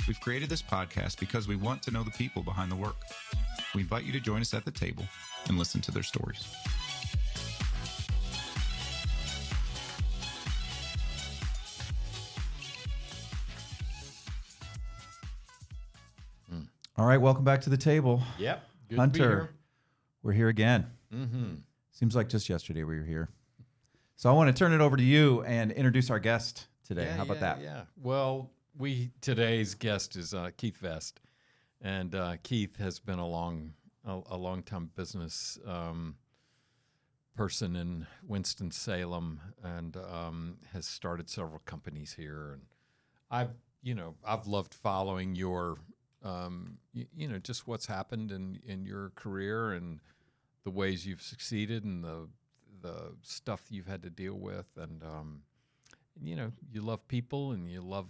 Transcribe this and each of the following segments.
We've created this podcast because we want to know the people behind the work. We invite you to join us at the table and listen to their stories. All right, welcome back to the table. Yep. Good Hunter, to be here. we're here again. Mm-hmm. Seems like just yesterday we were here. So I want to turn it over to you and introduce our guest today. How about that? Yeah. Well, today's guest is Keith Vest, and Keith has been a long time business person in Winston-Salem, and has started several companies here. And I've loved following your just what's happened in your career and the ways you've succeeded and the stuff you've had to deal with. And, you love people and you love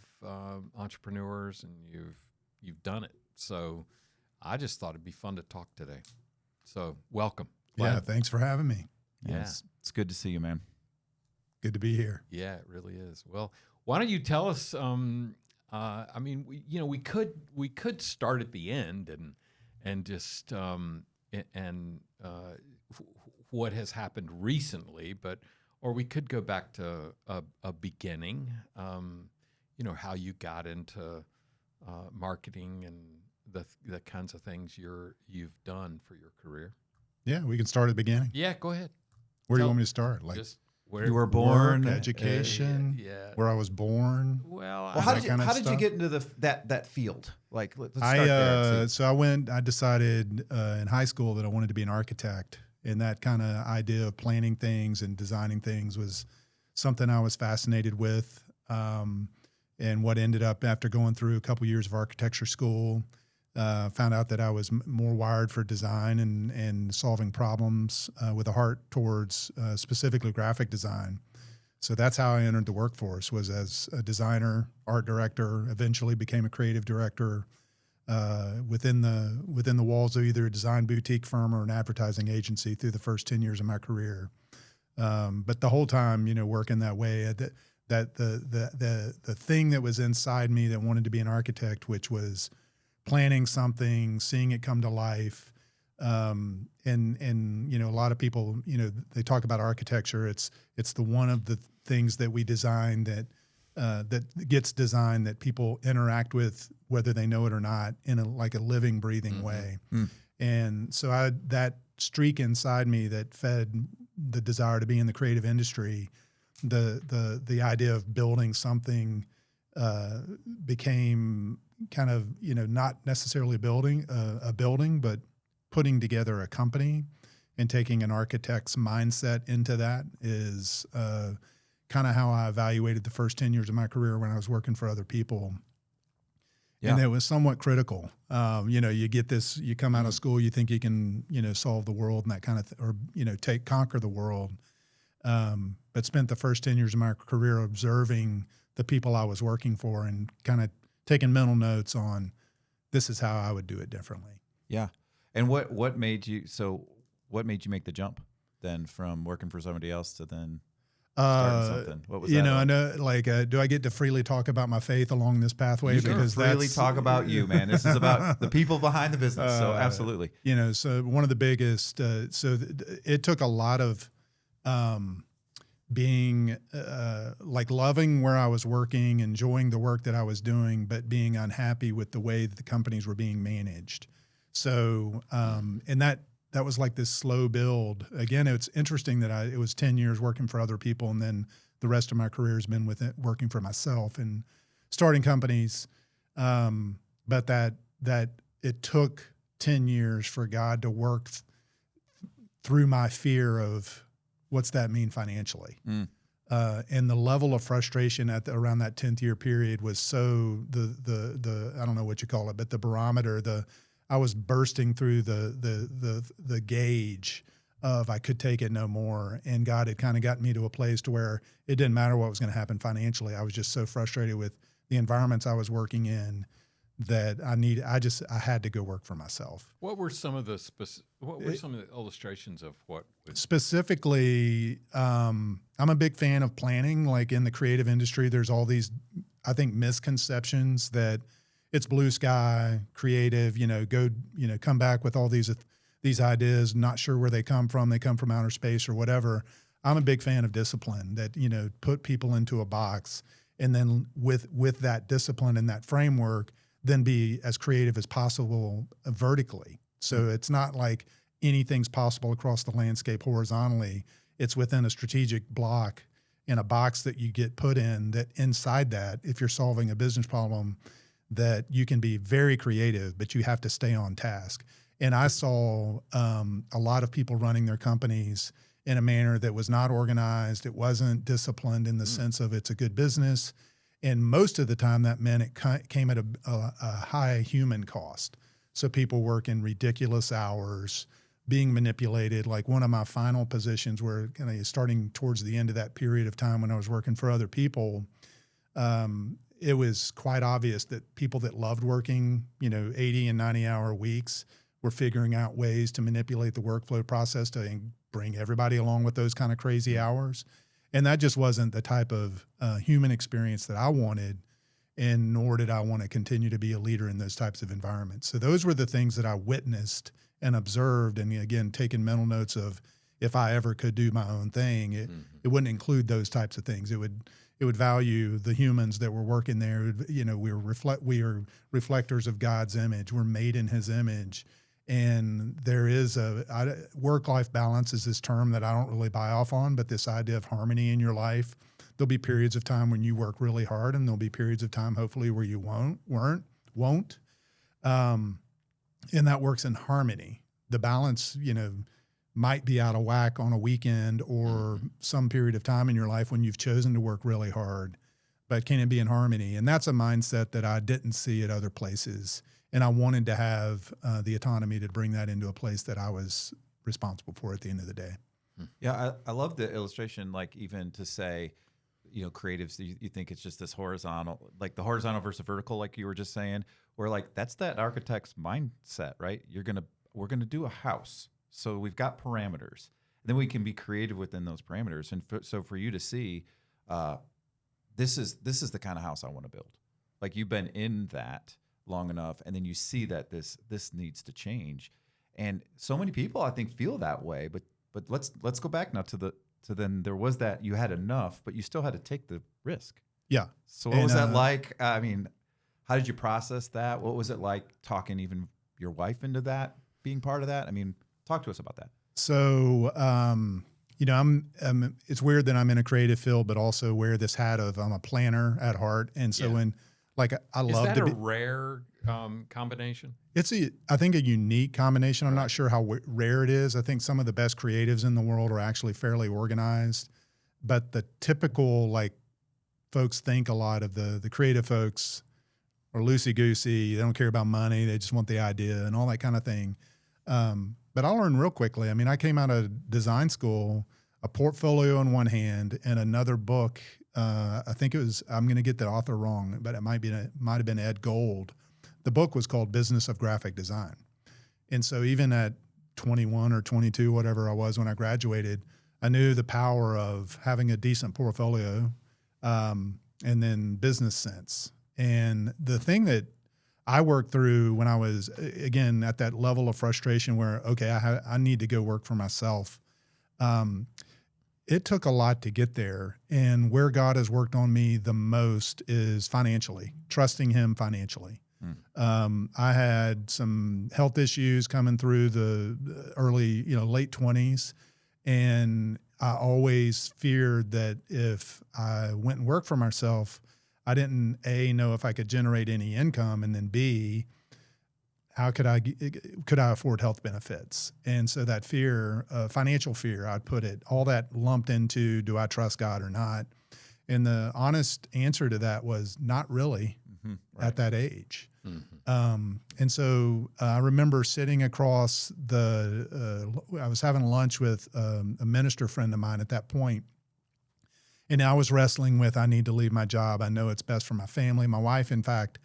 entrepreneurs, and you've done it. So I just thought it'd be fun to talk today. So welcome. Yeah, thanks for having me. Yeah. It's good to see you, man. Good to be here. Yeah, it really is. Well, why don't you tell us, we could start at the end and just what has happened recently, or we could go back to a beginning. How you got into marketing and the kinds of things you've done for your career. Yeah, we can start at the beginning. Yeah, go ahead. Where do you want me to start? Like Just where You were born. work, education, where I was born. Well, Well, how that did kind of you stuff? get into that field? Like, let's start there. I decided in high school that I wanted to be an architect, and that kind of idea of planning things and designing things was something I was fascinated with. And what ended up after going through a couple years of architecture school, found out that I was more wired for design and solving problems with a heart towards specifically graphic design. So that's how I entered the workforce, was as a designer, art director, eventually became a creative director within the walls of either a design boutique firm or an advertising agency through the first 10 years of my career. But the whole time, working that way, that the thing that was inside me that wanted to be an architect, which was planning something, seeing it come to life. And a lot of people, they talk about architecture. It's the one of the things that we design that gets designed that people interact with, whether they know it or not, in a living, breathing way. And so that streak inside me that fed the desire to be in the creative industry, the idea of building something became kind of, not necessarily a building, but putting together a company and taking an architect's mindset into that is kind of how I evaluated the first 10 years of my career when I was working for other people. Yeah. And it was somewhat critical. You get this, you come out of school, you think you can, solve the world and that kind of, conquer the world. But spent the first 10 years of my career observing the people I was working for and kind of taking mental notes on this is how I would do it differently. Yeah. And what made you make the jump then from working for somebody else to then starting something? What was that? I know, do I get to freely talk about my faith along this pathway? You can freely talk about you, man. This is about the people behind the business. So absolutely. So one of the biggest, it took a lot of being loving where I was working, enjoying the work that I was doing, but being unhappy with the way that the companies were being managed. So, and that was like this slow build. Again, it's interesting that it was 10 years working for other people, and then the rest of my career has been with it, working for myself and starting companies. But that it took 10 years for God to work through my fear of what's that mean financially. And the level of frustration around that 10th year period was so the I don't know what you call it, but the barometer, I was bursting through the gauge of I could take it no more. And God had kind of gotten me to a place to where it didn't matter what was going to happen financially. I was just so frustrated with the environments I was working in that I had to go work for myself. What were some of the illustrations of what? Specifically, I'm a big fan of planning. Like in the creative industry, there's all these, I think, misconceptions that it's blue sky, creative, go, come back with all these ideas, not sure where they come from. They come from outer space or whatever. I'm a big fan of discipline that, put people into a box, and then with that discipline and that framework, then be as creative as possible vertically. So it's not like anything's possible across the landscape horizontally. It's within a strategic block in a box that you get put in, that inside that, if you're solving a business problem, that you can be very creative, but you have to stay on task. And I saw a lot of people running their companies in a manner that was not organized. It wasn't disciplined in the sense of it's a good business. And most of the time that meant it came at a high human cost. So people working ridiculous hours, being manipulated. Like one of my final positions where kind of starting towards the end of that period of time when I was working for other people, it was quite obvious that people that loved working, 80 and 90-hour weeks were figuring out ways to manipulate the workflow process to bring everybody along with those kind of crazy hours. And that just wasn't the type of human experience that I wanted, and nor did I want to continue to be a leader in those types of environments. So those were the things that I witnessed and observed, and again, taking mental notes of if I ever could do my own thing, it wouldn't include those types of things. It would value the humans that were working there. We are reflectors of God's image. We're made in His image. And there is work-life balance is this term that I don't really buy off on, but this idea of harmony in your life. There'll be periods of time when you work really hard, and there'll be periods of time, hopefully, where you won't. And that works in harmony. The balance, might be out of whack on a weekend or some period of time in your life when you've chosen to work really hard, but can it be in harmony? And that's a mindset that I didn't see at other places. And I wanted to have the autonomy to bring that into a place that I was responsible for at the end of the day. Yeah, I love the illustration, like even to say, creatives, you think it's just this horizontal, like the horizontal versus vertical, like you were just saying, where like that's that architect's mindset, right? We're gonna do a house, so we've got parameters, and then we can be creative within those parameters. And so for you to see, this is the kind of house I want to build. Like you've been in that long enough, and then you see that this needs to change. And so many people, I think, feel that way. But let's go back now to then there was that you had enough, but you still had to take the risk. Yeah. So what was that like? I mean, how did you process that? What was it like talking even your wife into that, being part of that? I mean, talk to us about that. So, it's weird that I'm in a creative field, but also wear this hat of I'm a planner at heart. And so I love to be. Is that a rare combination? It's I think a unique combination. I'm not sure how rare it is. I think some of the best creatives in the world are actually fairly organized, but the typical folks think a lot of the creative folks are loosey-goosey. They don't care about money. They just want the idea and all that kind of thing. But I learned real quickly. I mean, I came out of design school, a portfolio in one hand and another book. I think it was, I'm going to get the author wrong, but it might have been Ed Gold. The book was called Business of Graphic Design. And so even at 21 or 22, whatever I was when I graduated, I knew the power of having a decent portfolio and then business sense. And the thing that I worked through when I was, again, at that level of frustration where, okay, I need to go work for myself. It took a lot to get there. And where God has worked on me the most is financially, trusting Him financially. I had some health issues coming through the early, late 20s. And I always feared that if I went and worked for myself, I didn't, A, know if I could generate any income, and then B, how could I afford health benefits? And so that fear, financial fear, I'd put it, all that lumped into, do I trust God or not? And the honest answer to that was not really at that age. And so I remember sitting across I was having lunch with a minister friend of mine at that point. And I was wrestling with, I need to leave my job. I know it's best for my family. My wife, in fact,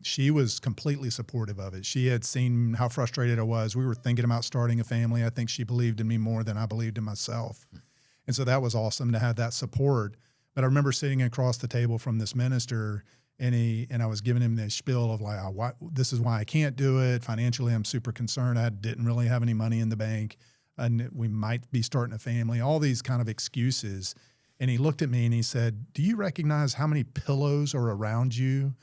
she was completely supportive of it. She had seen how frustrated I was. We were thinking about starting a family. I think she believed in me more than I believed in myself. And so that was awesome to have that support. But I remember sitting across the table from this minister, and I was giving him this spiel of like, this is why I can't do it. Financially, I'm super concerned. I didn't really have any money in the bank, and we might be starting a family, all these kind of excuses. And he looked at me and he said, do you recognize how many pillows are around you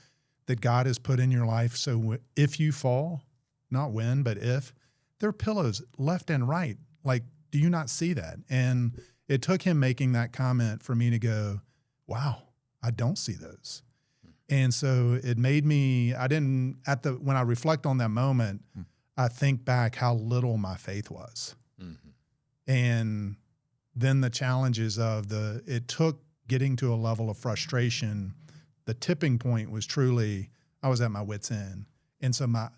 that God has put in your life? So if you fall, not when, but if, there are pillows left and right. Like, do you not see that? And it took him making that comment for me to go, wow, I don't see those. And so it made me, when I reflect on that moment, I think back how little my faith was. Mm-hmm. And then the challenges of it took getting to a level of frustration. The tipping point was truly, I was at my wit's end. And so the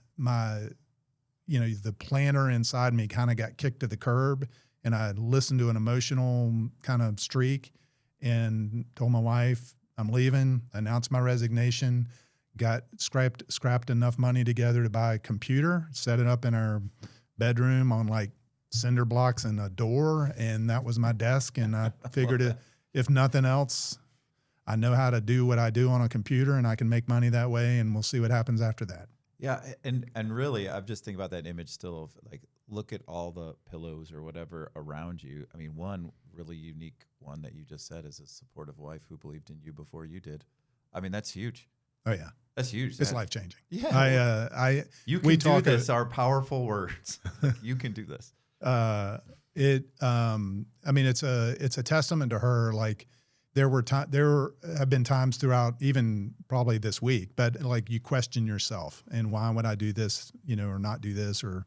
planner inside me kind of got kicked to the curb, and I listened to an emotional kind of streak and told my wife, I'm leaving, announced my resignation, got scrapped enough money together to buy a computer, set it up in our bedroom on like cinder blocks and a door, and that was my desk. And I figured if nothing else, I know how to do what I do on a computer, and I can make money that way, and we'll see what happens after that. Yeah, and really, I'm just thinking about that image still of like, look at all the pillows or whatever around you. I mean, one really unique one that you just said is a supportive wife who believed in you before you did. I mean, that's huge. Oh yeah, that's huge. It's life changing. Yeah, you can do this. Are powerful words. You can do this. I mean, it's a testament to her. Like, there have been times throughout, even probably this week, but like, you question yourself and why would I do this, or not do this or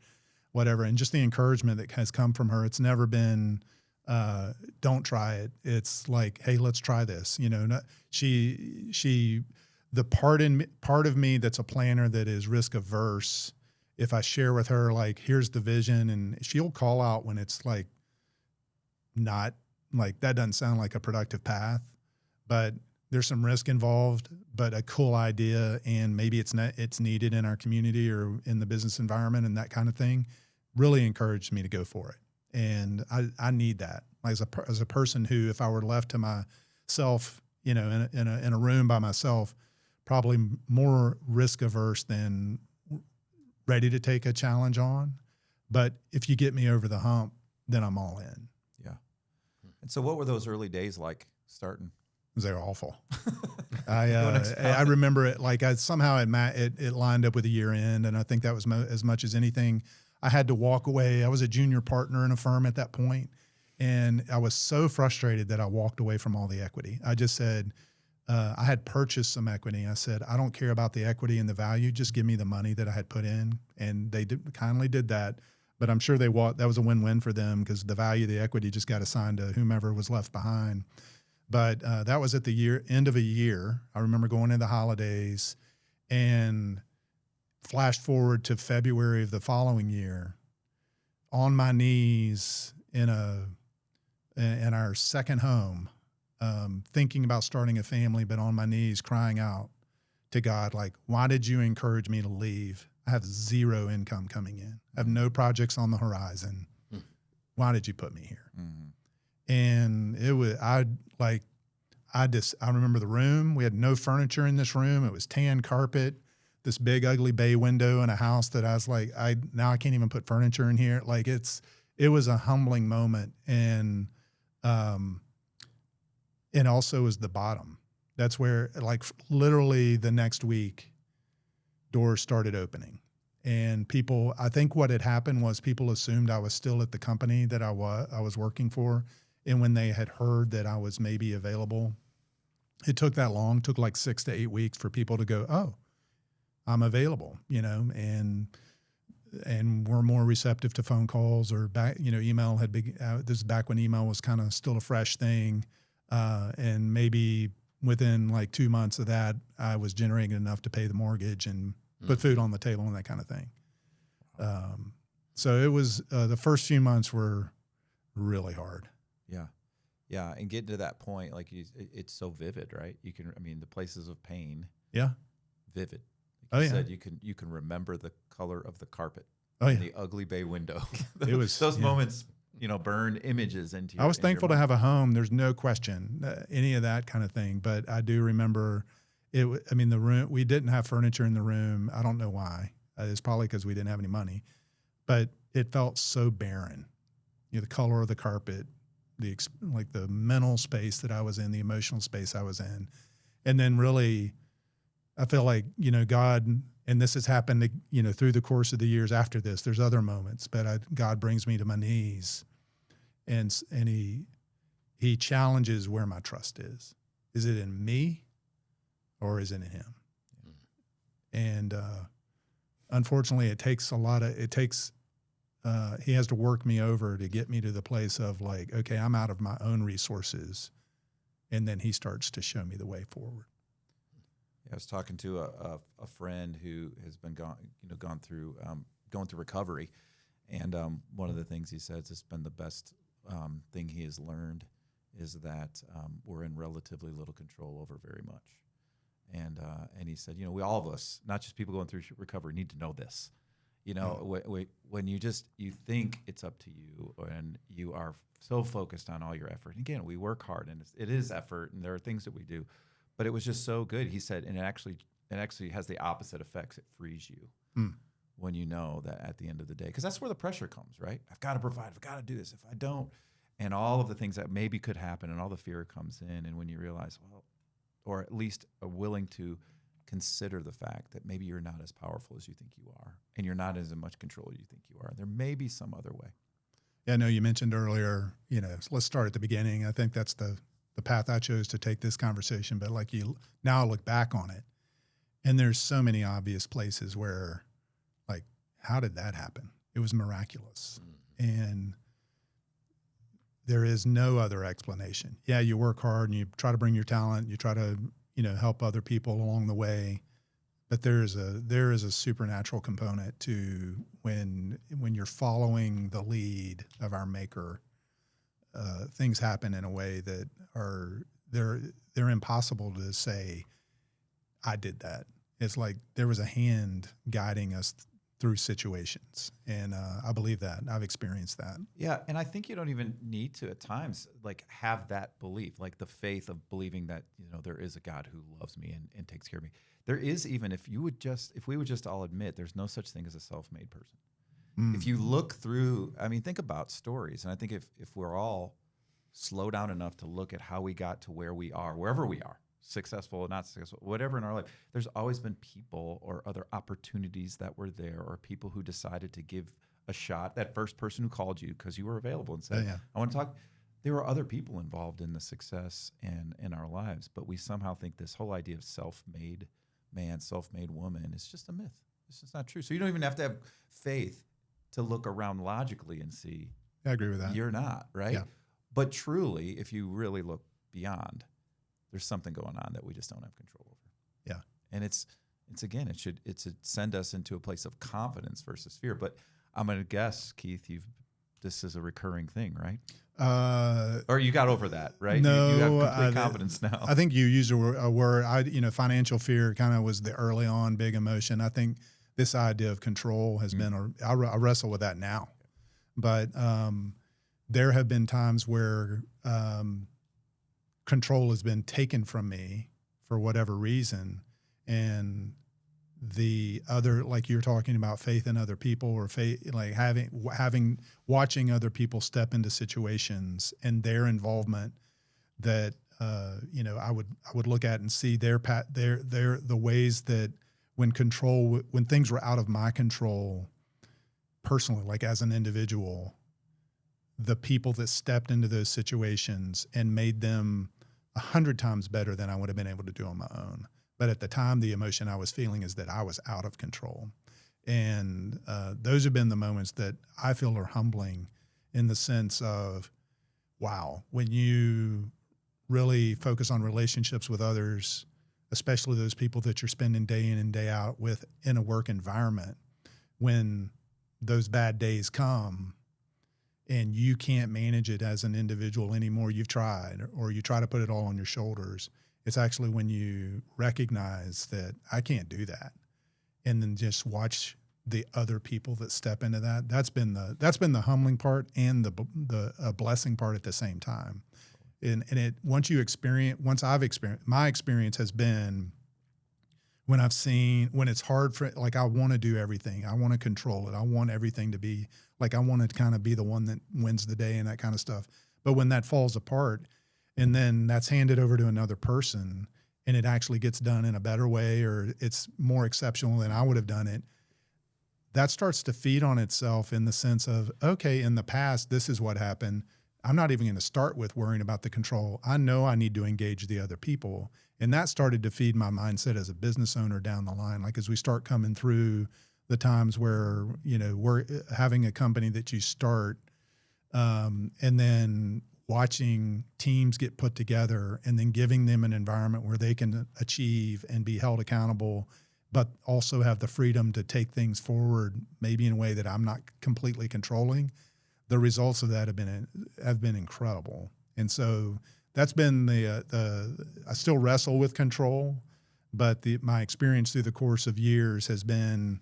whatever. And just the encouragement that has come from her. It's never been, don't try it. It's like, hey, let's try this. The part of me that's a planner that is risk averse. If I share with her, like, here's the vision, and she'll call out when it's like, not like, that doesn't sound like a productive path, but there's some risk involved, but a cool idea. And maybe it's needed in our community or in the business environment, and that kind of thing really encouraged me to go for it. And I need that as a person who, if I were left to myself, in a room by myself, probably more risk averse than ready to take a challenge on. But if you get me over the hump, then I'm all in. Yeah. And so what were those early days like starting? They were awful. I remember it like somehow it lined up with a year end. And I think that was as much as anything. I had to walk away. I was a junior partner in a firm at that point, and I was so frustrated that I walked away from all the equity. I just said, I had purchased some equity. I said, I don't care about the equity and the value. Just give me the money that I had put in. And they kindly did that. But I'm sure that was a win-win for them, because the value of the equity just got assigned to whomever was left behind. But that was at the end of a year. I remember going into the holidays, and flash forward to February of the following year, on my knees in our second home, thinking about starting a family, but on my knees crying out to God, like, why did you encourage me to leave? I have zero income coming in. I have no projects on the horizon. Why did you put me here? Mm-hmm. And it was, I remember the room. We had no furniture in this room. It was tan carpet, this big ugly bay window in a house that I was like, now I can't even put furniture in here. Like, it was a humbling moment. And also was the bottom. That's where, like, literally the next week, doors started opening. And I think what had happened was people assumed I was still at the company that I was working for. And when they had heard that I was maybe available, it took that long, took like 6 to 8 weeks for people to go, oh, I'm available, and we're more receptive to phone calls or back, email had big, this is back when email was kind of still a fresh thing. And maybe within like 2 months of that, I was generating enough to pay the mortgage and put food on the table and that kind of thing. So it was, the first few months were really hard. Yeah. Yeah. And getting to that point, like it's so vivid, right? The places of pain. Yeah. Vivid. Like you said, you can remember the color of the carpet. In the ugly bay window. It was those moments, burn images into your, I was thankful to have a home. There's no question, any of that kind of thing. But I do remember I mean, the room, we didn't have furniture in the room. I don't know why. It's probably because we didn't have any money, but it felt so barren. You know, the color of the carpet, like the mental space that I was in, the emotional space I was in. And then really, I feel like, you know, God, and this has happened, you know, through the course of the years after this, there's other moments, but God brings me to my knees and he challenges where my trust is. Is it in me or is it in him? And unfortunately, he has to work me over to get me to the place of like, okay, I'm out of my own resources. And then he starts to show me the way forward. Yeah, I was talking to a friend who has been going through recovery, and one of the things he says has been the best thing he has learned is that we're in relatively little control over very much, and he said, you know, we all of us, not just people going through recovery, need to know this. You know, when you think it's up to you, and you are so focused on all your effort. And again, we work hard, and it is effort, and there are things that we do. But it was just so good. He said, and it actually has the opposite effects. It frees you when you know that at the end of the day, because that's where the pressure comes, right? I've got to provide. I've got to do this. If I don't, and all of the things that maybe could happen, and all the fear comes in, and when you realize, well, or at least are willing to consider the fact that maybe you're not as powerful as you think you are, and you're not as in much control as you think you are. There may be some other way. Yeah, I know you mentioned earlier, you know, so let's start at the beginning. I think that's the path I chose to take this conversation, but like now I look back on it and there's so many obvious places where like, how did that happen? It was miraculous. And there is no other explanation. Yeah, you work hard and you try to bring your talent, you try to, you know, help other people along the way, but there is a supernatural component to when you're following the lead of our Maker. Things happen in a way that they're impossible to say, I did that. It's like there was a hand guiding us through situations. And I believe that. I've experienced that. Yeah, and I think you don't even need to at times like have that belief, like the faith of believing that, you know, there is a God who loves me and takes care of me. There is, even if we would just all admit there's no such thing as a self-made person. If you look through, I mean, think about stories. And I think if we're all slow down enough to look at how we got to where we are, wherever we are, successful or not successful, whatever in our life, there's always been people or other opportunities that were there, or people who decided to give a shot. That first person who called you because you were available and said, I want to talk. There were other people involved in the success and in our lives, but we somehow think this whole idea of self-made man, self-made woman is just a myth. It's just not true. So you don't even have to have faith to look around logically and see. I agree with that. You're not, right? Yeah. But truly, if you really look beyond, there's something going on that we just don't have control over. Yeah. And it's again, it should send us into a place of confidence versus fear. But I'm going to guess, Keith, this is a recurring thing, right? Or you got over that, right? No, you have complete confidence now. I think you used a word. Financial fear kind of was the early on big emotion. I think this idea of control has been. I wrestle with that now, but there have been times where control has been taken from me for whatever reason, and the other, like you're talking about, faith in other people, or faith, like watching other people step into situations and their involvement that I would look at and see the ways that when things were out of my control personally, like as an individual, the people that stepped into those situations and made them 100 times better than I would have been able to do on my own. But at the time, the emotion I was feeling is that I was out of control. And those have been the moments that I feel are humbling, in the sense of, wow, when you really focus on relationships with others, especially those people that you're spending day in and day out with in a work environment, when those bad days come and you can't manage it as an individual anymore, you've tried, or you try to put it all on your shoulders, it's actually when you recognize that I can't do that, and then just watch the other people that step into that. That's been the humbling part and the blessing part at the same time. And once I've experienced, my experience has been when it's hard for, like, I want to do everything. I want to control it. I want everything to be like, I want to kind of be the one that wins the day and that kind of stuff. But when that falls apart and then that's handed over to another person and it actually gets done in a better way, or it's more exceptional than I would have done it, that starts to feed on itself in the sense of, okay, in the past, this is what happened. I'm not even going to start with worrying about the control. I know I need to engage the other people. And that started to feed my mindset as a business owner down the line. Like, as we start coming through the times where, we're having a company that you start, and then watching teams get put together and then giving them an environment where they can achieve and be held accountable, but also have the freedom to take things forward, maybe in a way that I'm not completely controlling. The results of that have been incredible. And so that's been I still wrestle with control, but my experience through the course of years has been,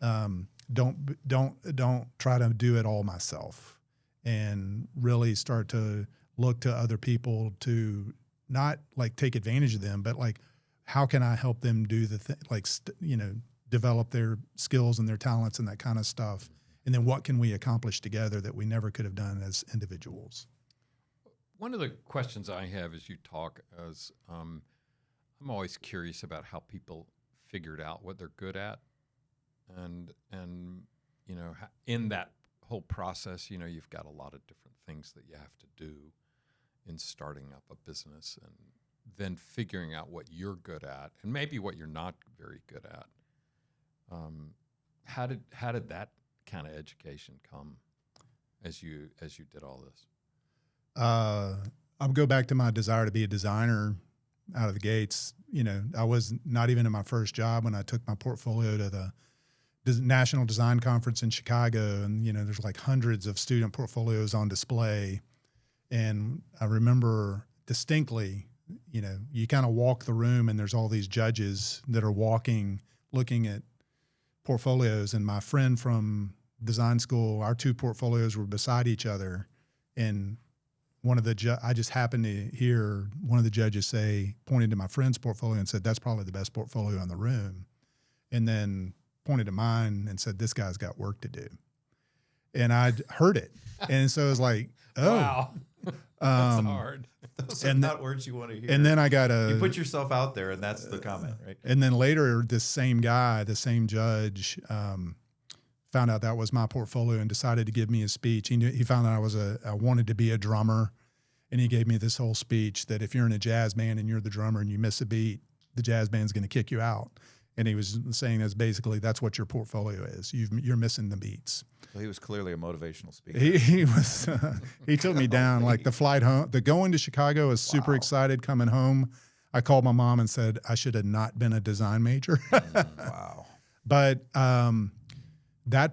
don't try to do it all myself, and really start to look to other people to not like take advantage of them, but like, how can I help them do develop their skills and their talents and that kind of stuff? And then what can we accomplish together that we never could have done as individuals? One of the questions I have as you talk is, I'm always curious about how people figured out what they're good at, and in that whole process, you've got a lot of different things that you have to do in starting up a business, and then figuring out what you're good at and maybe what you're not very good at. How did that kind of education come as you did all this? I'll go back to my desire to be a designer out of the gates. I was not even in my first job when I took my portfolio to the National Design Conference in Chicago. And, there's like hundreds of student portfolios on display. And I remember distinctly, you kind of walk the room and there's all these judges that are walking, looking at portfolios. And my friend from design school, our two portfolios were beside each other. And I just happened to hear one of the judges pointed to my friend's portfolio and said, "That's probably the best portfolio in the room." And then pointed to mine and said, "This guy's got work to do." And I heard it. And so it was like, oh, wow, that's hard. Those are not words you want to hear. And then you put yourself out there, and that's the comment, right? And then later, this same judge, found out that was my portfolio and decided to give me a speech. He found out I wanted to be a drummer, and he gave me this whole speech that if you're in a jazz band and you're the drummer and you miss a beat, the jazz band's going to kick you out. And he was saying that's what your portfolio is. You're missing the beats. So he was clearly a motivational speaker. He was. He took me down like the flight home. The going to Chicago, I was super excited. Coming home, I called my mom and said I should have not been a design major. Wow. But that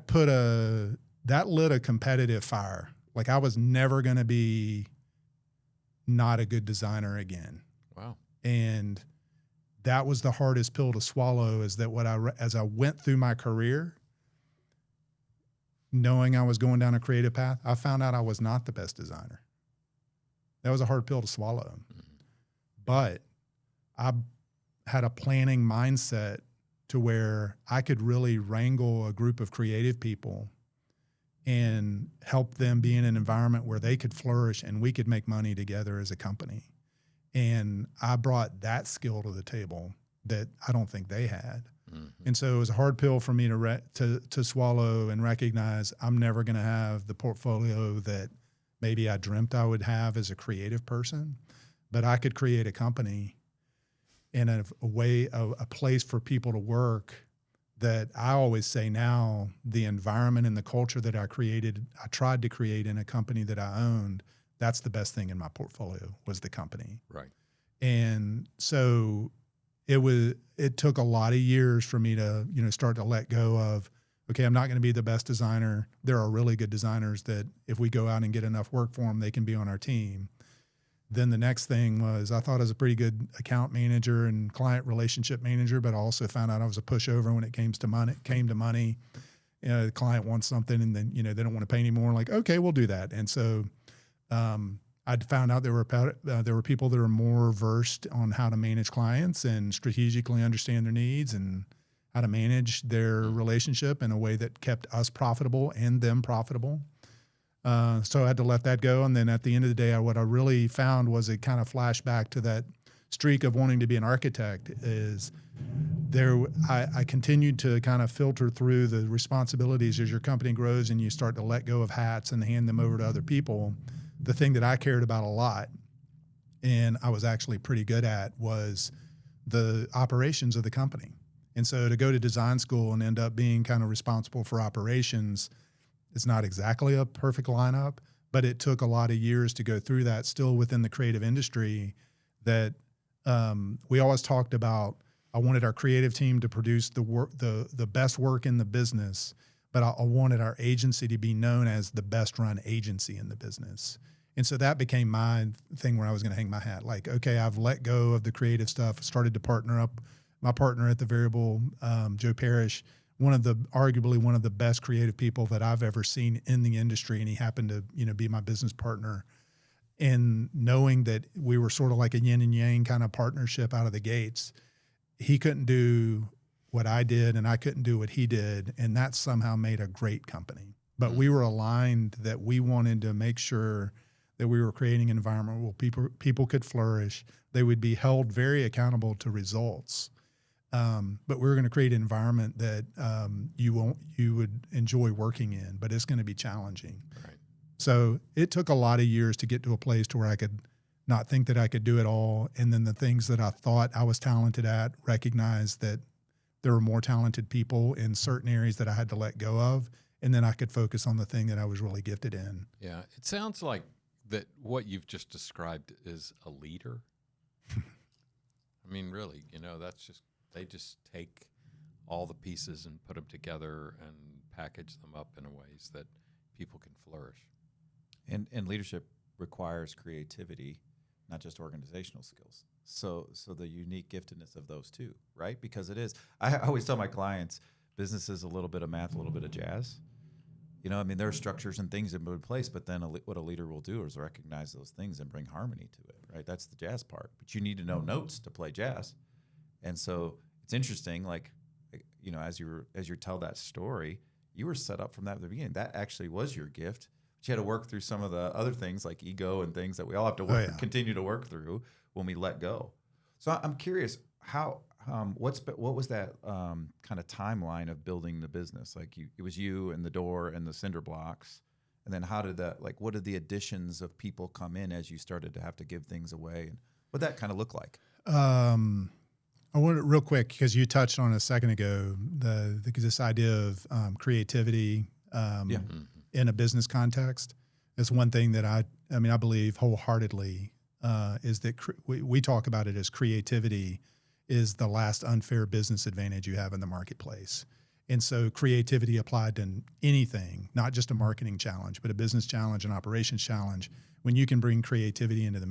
lit a competitive fire. Like, I was never going to be not a good designer again. Wow. And that was the hardest pill to swallow, is that as I went through my career, knowing I was going down a creative path, I found out I was not the best designer. That was a hard pill to swallow. Mm-hmm. But I had a planning mindset to where I could really wrangle a group of creative people and help them be in an environment where they could flourish and we could make money together as a company. And I brought that skill to the table that I don't think they had. Mm-hmm. And so it was a hard pill for me to swallow and recognize I'm never going to have the portfolio that maybe I dreamt I would have as a creative person, but I could create a company and a place for people to work that I always say now, the environment and the culture that I tried to create in a company that I owned, that's the best thing in my portfolio, was the company. Right. And so it took a lot of years for me to, start to let go of, okay, I'm not going to be the best designer. There are really good designers that if we go out and get enough work for them, they can be on our team. Then the next thing was, I thought I was a pretty good account manager and client relationship manager, but I also found out I was a pushover when it came to money. The client wants something and then, they don't want to pay anymore. Like, okay, we'll do that. And so I I'd found out there were people that are more versed on how to manage clients and strategically understand their needs and how to manage their relationship in a way that kept us profitable and them profitable. So I had to let that go. And then at the end of the day, what I really found was it kind of flashed back to that streak of wanting to be an architect. I continued to kind of filter through the responsibilities as your company grows and you start to let go of hats and hand them over to other people. The thing that I cared about a lot, and I was actually pretty good at, was the operations of the company. And so to go to design school and end up being kind of responsible for operations, it's not exactly a perfect lineup, but it took a lot of years to go through that, still within the creative industry. That we always talked about, I wanted our creative team to produce the best work in the business, but I wanted our agency to be known as the best run agency in the business. And so that became my thing where I was going to hang my hat. Like, okay, I've let go of the creative stuff, started to partner up. My partner at the Variable, Joe Parrish, arguably one of the best creative people that I've ever seen in the industry. And he happened to, be my business partner. And knowing that we were sort of like a yin and yang kind of partnership out of the gates, he couldn't do what I did and I couldn't do what he did. And that somehow made a great company. But we were aligned that we wanted to make sure that we were creating an environment where people could flourish. They would be held very accountable to results. But we were going to create an environment that you would enjoy working in, but it's going to be challenging. Right. So it took a lot of years to get to a place to where I could not think that I could do it all. And then the things that I thought I was talented at, recognize that there were more talented people in certain areas that I had to let go of. And then I could focus on the thing that I was really gifted in. Yeah. It sounds like that what you've just described is a leader. I mean, really, they just take all the pieces and put them together and package them up in ways that people can flourish. And leadership requires creativity, not just organizational skills. So the unique giftedness of those two, right? Because it is, I always tell my clients, business is a little bit of math, a little bit of jazz. There are structures and things in place, but then what a leader will do is recognize those things and bring harmony to it, right? That's the jazz part. But you need to know notes to play jazz. And so it's interesting, as you tell that story, you were set up from that at the beginning. That actually was your gift. But you had to work through some of the other things like ego and things that we all have to continue to work through when we let go. So I'm curious, what was that kind of timeline of building the business? It was you and the door and the cinder blocks. And then how did that, what did the additions of people come in as you started to have to give things away? And what did that kind of look like? I want to real quick, because you touched on it a second ago, this idea of creativity in a business context is one thing that I believe wholeheartedly is that we talk about it as creativity is the last unfair business advantage you have in the marketplace. And so creativity applied to anything, not just a marketing challenge, but a business challenge, an operations challenge. When you can bring creativity into the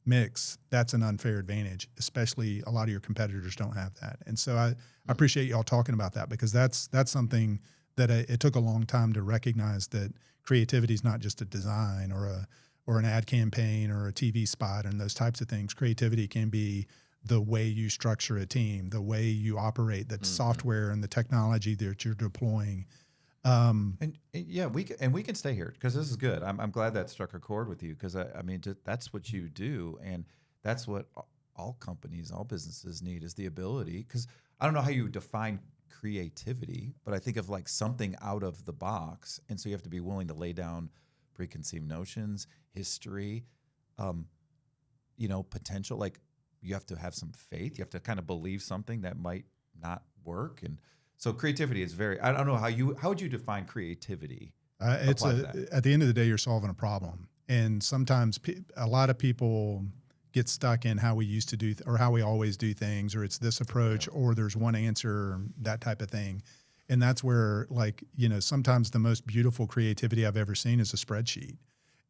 mix, that's an unfair advantage, especially a lot of your competitors don't have that. And so I appreciate y'all talking about that, because that's something that it took a long time to recognize, that creativity is not just a design or an ad campaign or a TV spot and those types of things. Creativity can be the way you structure a team, the way you operate, the software and the technology that you're deploying. We can stay here because this is good. I'm glad that struck a chord with you, because that's what you do, and that's what all companies, all businesses need, is the ability. Because I don't know how you define creativity, but I think of something out of the box, and so you have to be willing to lay down preconceived notions, history, potential. You have to have some faith. You have to kind of believe something that might not work, and so creativity is I don't know how would you define creativity? At the end of the day, you're solving a problem. And sometimes a lot of people get stuck in how we used to do or how we always do things, or it's this approach, or there's one answer, that type of thing. And that's where sometimes the most beautiful creativity I've ever seen is a spreadsheet.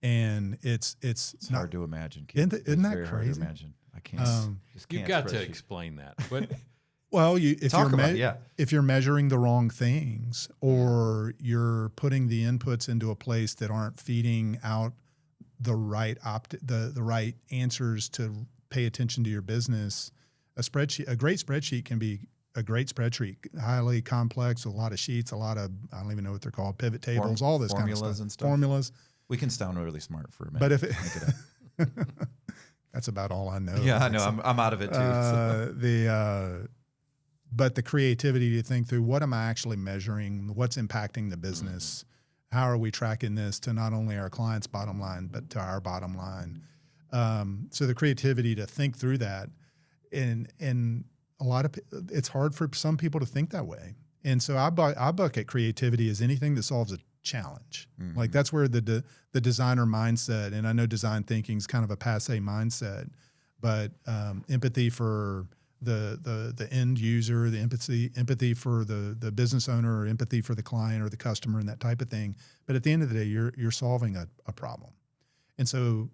And it's hard to imagine. Isn't that crazy? Hard to imagine. I can't. You've got to explain that. But well, if you're measuring the wrong things, or you're putting the inputs into a place that aren't feeding out the right the right answers to pay attention to your business, a great spreadsheet can be a great spreadsheet, highly complex, with a lot of sheets, a lot of, I don't even know what they're called, pivot tables, all this kind of formulas stuff. and stuff. Formulas. We can sound really smart for a minute. But if it, Make it up. that's about all I know. Yeah, I know. I'm out of it too. So. But the creativity to think through, what am I actually measuring? What's impacting the business? How are we tracking this to not only our client's bottom line, but to our bottom line? So the creativity to think through that, and a lot of, it's hard for some people to think that way. And so I bucket creativity as anything that solves a challenge. Mm-hmm. Like that's where the designer mindset, and I know design thinking is kind of a passé mindset, but empathy for the end user, the empathy for the business owner, or empathy for the client or the customer, and that type of thing. But at the end of the day, you're solving a problem. And so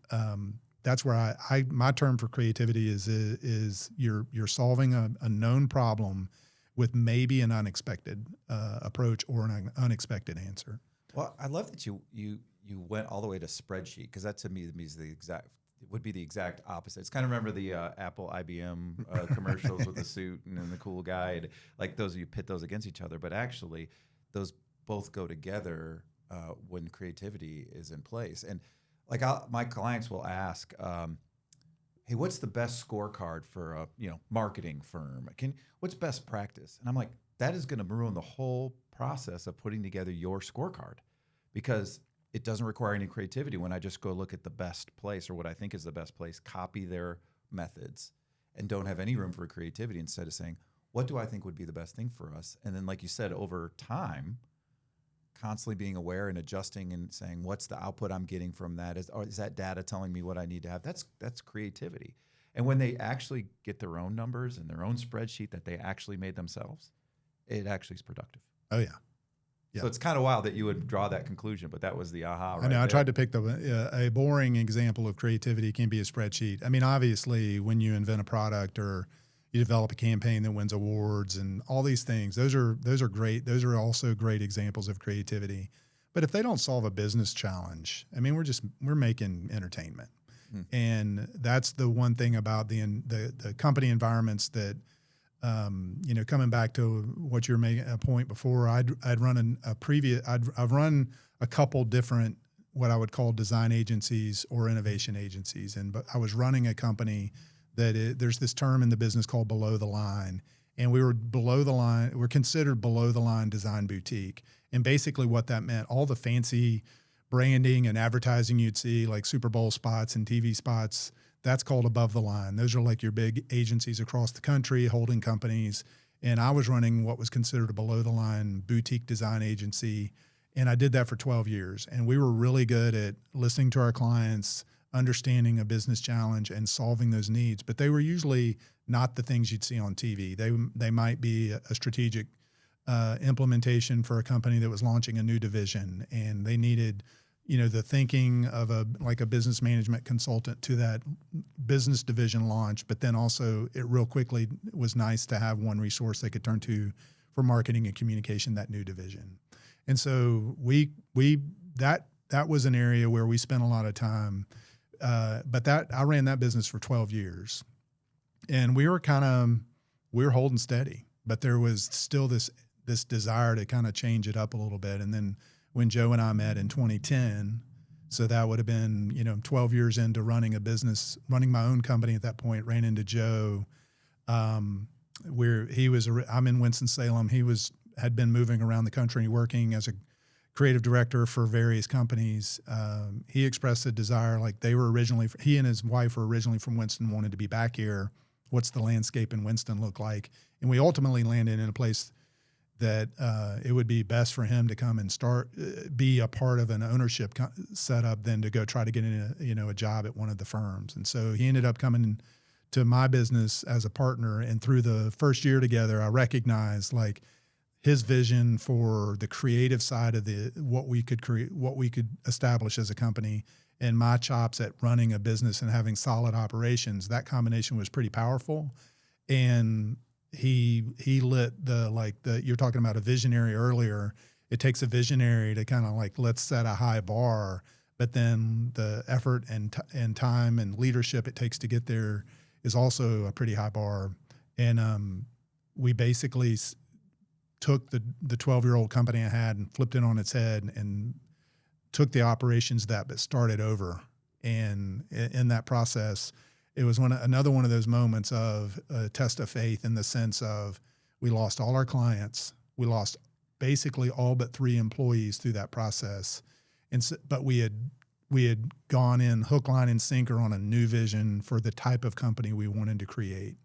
that's where my term for creativity is you're solving a known problem with maybe an unexpected approach or an unexpected answer. Well, I love that you went all the way to spreadsheet, because that to me is would be the exact opposite. It's kind of, remember the Apple IBM commercials with the suit and the cool guy, and like those, you pit those against each other, but actually those both go together when creativity is in place. And like my clients will ask, hey, what's the best scorecard for a marketing firm? What's best practice? And I'm like, that is going to ruin the whole process of putting together your scorecard, because it doesn't require any creativity when I just go look at the best place, or what I think is the best place, copy their methods, and don't have any room for creativity, instead of saying, what do I think would be the best thing for us? And then, like you said, over time, constantly being aware and adjusting and saying, what's the output I'm getting from that? Is that data telling me what I need to have? That's creativity. And when they actually get their own numbers and their own spreadsheet that they actually made themselves, it actually is productive. Oh yeah. So Yeah. it's kind of wild that you would draw that conclusion, but that was the aha. Right I know. I there. tried to pick a boring example of creativity can be a spreadsheet. I mean, obviously, when you invent a product or you develop a campaign that wins awards and all these things, those are great. Those are also great examples of creativity. But if they don't solve a business challenge, I mean, we're making entertainment, and that's the one thing about the company environments that. Coming back to what you're making a point before, I've run a couple different what I would call design agencies or innovation agencies, but I was running a company that there's this term in the business called below the line, and we were below the line. We're considered below the line design boutique, and basically what that meant, all the fancy branding and advertising you'd see, like Super Bowl spots and TV spots. That's called above the line. Those are like your big agencies across the country, holding companies. And I was running what was considered a below the line boutique design agency. And I did that for 12 years. And we were really good at listening to our clients, understanding a business challenge and solving those needs. But they were usually not the things you'd see on TV. They might be a strategic implementation for a company that was launching a new division, and they needed the thinking of a business management consultant to that business division launch, but then also it real quickly was nice to have one resource they could turn to for marketing and communication, that new division. And so that was an area where we spent a lot of time, but I ran that business for 12 years, and we were holding steady, but there was still this desire to kind of change it up a little bit. And then when Joe and I met in 2010, so that would have been 12 years into running a business, running my own company at that point. Ran into Joe, where I'm in Winston-Salem. He had been moving around the country working as a creative director for various companies. He expressed a desire, like he and his wife were originally from Winston, wanted to be back here. What's the landscape in Winston look like? And we ultimately landed in a place that it would be best for him to come and be a part of an ownership setup than to go try to get in a job at one of the firms. And so he ended up coming to my business as a partner. And through the first year together, I recognized like his vision for the creative side of what we could create, what we could establish as a company, and my chops at running a business and having solid operations. That combination was pretty powerful. And he lit you're talking about a visionary earlier. It takes a visionary to kind of let's set a high bar, but then the effort and time and leadership it takes to get there is also a pretty high bar. And we basically took the 12-year-old company I had and flipped it on its head and took the operations that but started over. And in that process, it was another one of those moments of a test of faith in the sense of we lost all our clients. We lost basically all but 3 employees through that process. But we had gone in hook, line, and sinker on a new vision for the type of company we wanted to create.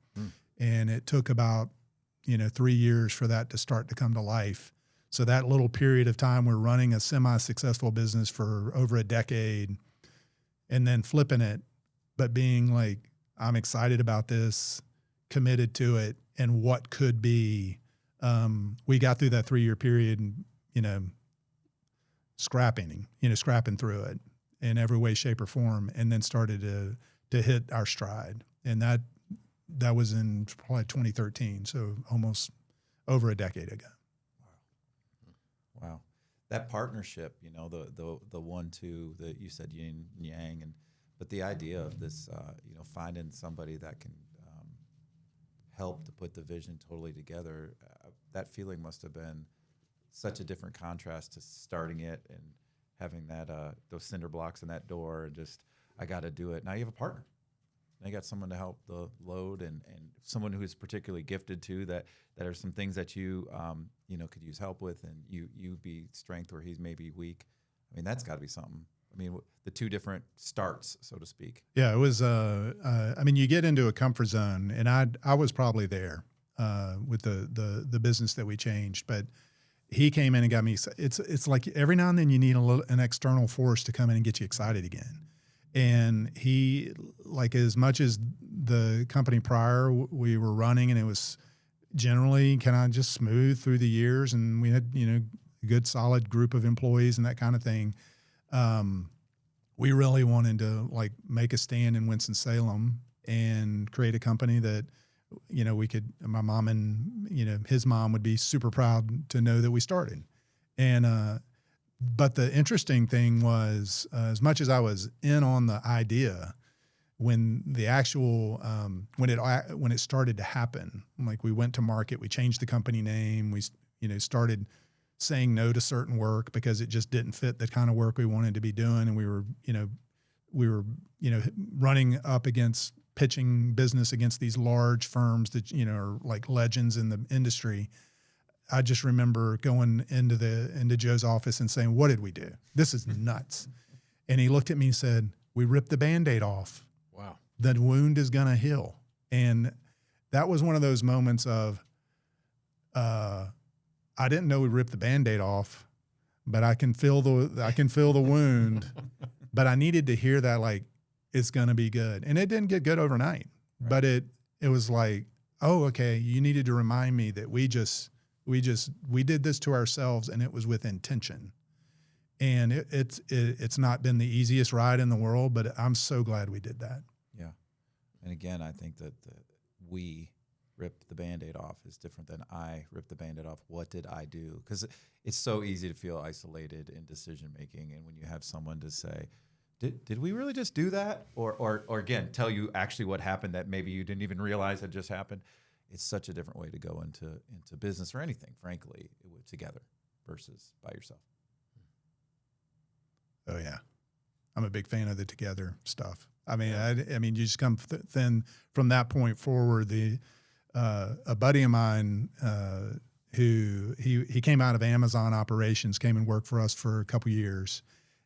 And it took about 3 years for that to start to come to life. So that little period of time, we're running a semi-successful business for over a decade and then flipping it, but being like, I'm excited about this, committed to it, and what could be. We got through that 3-year period, scrapping through it in every way, shape, or form, and then started to hit our stride. And that was in probably 2013, so almost over a decade ago. Wow. That partnership, the 1-2 that you said yin and yang, but the idea of this, finding somebody that can help to put the vision totally together, that feeling must have been such a different contrast to starting it and having that those cinder blocks in that door and just, I got to do it. Now you have a partner. Now you got someone to help the load and someone who is particularly gifted too, that are some things that you could use help with, and you be strength where he's maybe weak. I mean, that's got to be something. I mean, the 2 different starts, so to speak. Yeah, it was. You get into a comfort zone, and I was probably there with the business that we changed, but he came in and got me. It's like every now and then you need an external force to come in and get you excited again. And he, like, as much as the company prior we were running, and it was generally kind of just smooth through the years, and we had a good solid group of employees and that kind of thing. We really wanted to like make a stand in Winston-Salem and create a company that we could. My mom and his mom would be super proud to know that we started. And but the interesting thing was, as much as I was in on the idea, when the actual when it started to happen, like we went to market, we changed the company name, we started saying no to certain work because it just didn't fit the kind of work we wanted to be doing, and we were running up against pitching business against these large firms that are like legends in the industry. I just remember going into Joe's office and saying, "What did we do? This is nuts." And he looked at me and said, "We ripped the Band-Aid off. Wow. The wound is going to heal." And that was one of those moments of, I didn't know we ripped the Band-Aid off, but I can feel the wound. But I needed to hear that, like, it's going to be good. And it didn't get good overnight, right. But it was like, oh, okay, you needed to remind me that we did this to ourselves, and it was with intention. And it's not been the easiest ride in the world, but I'm so glad we did that. Yeah. And again, I think that we ripped the Band-Aid off is different than I ripped the Band-Aid off. What did I do? Because it's so easy to feel isolated in decision-making. And when you have someone to say, did we really just do that? Or again, tell you actually what happened that maybe you didn't even realize had just happened. It's such a different way to go into business or anything, frankly, together versus by yourself. Oh yeah, I'm a big fan of the together stuff. I mean, I mean, you just come then from that point forward. A buddy of mine who he came out of Amazon operations, came and worked for us for a couple years,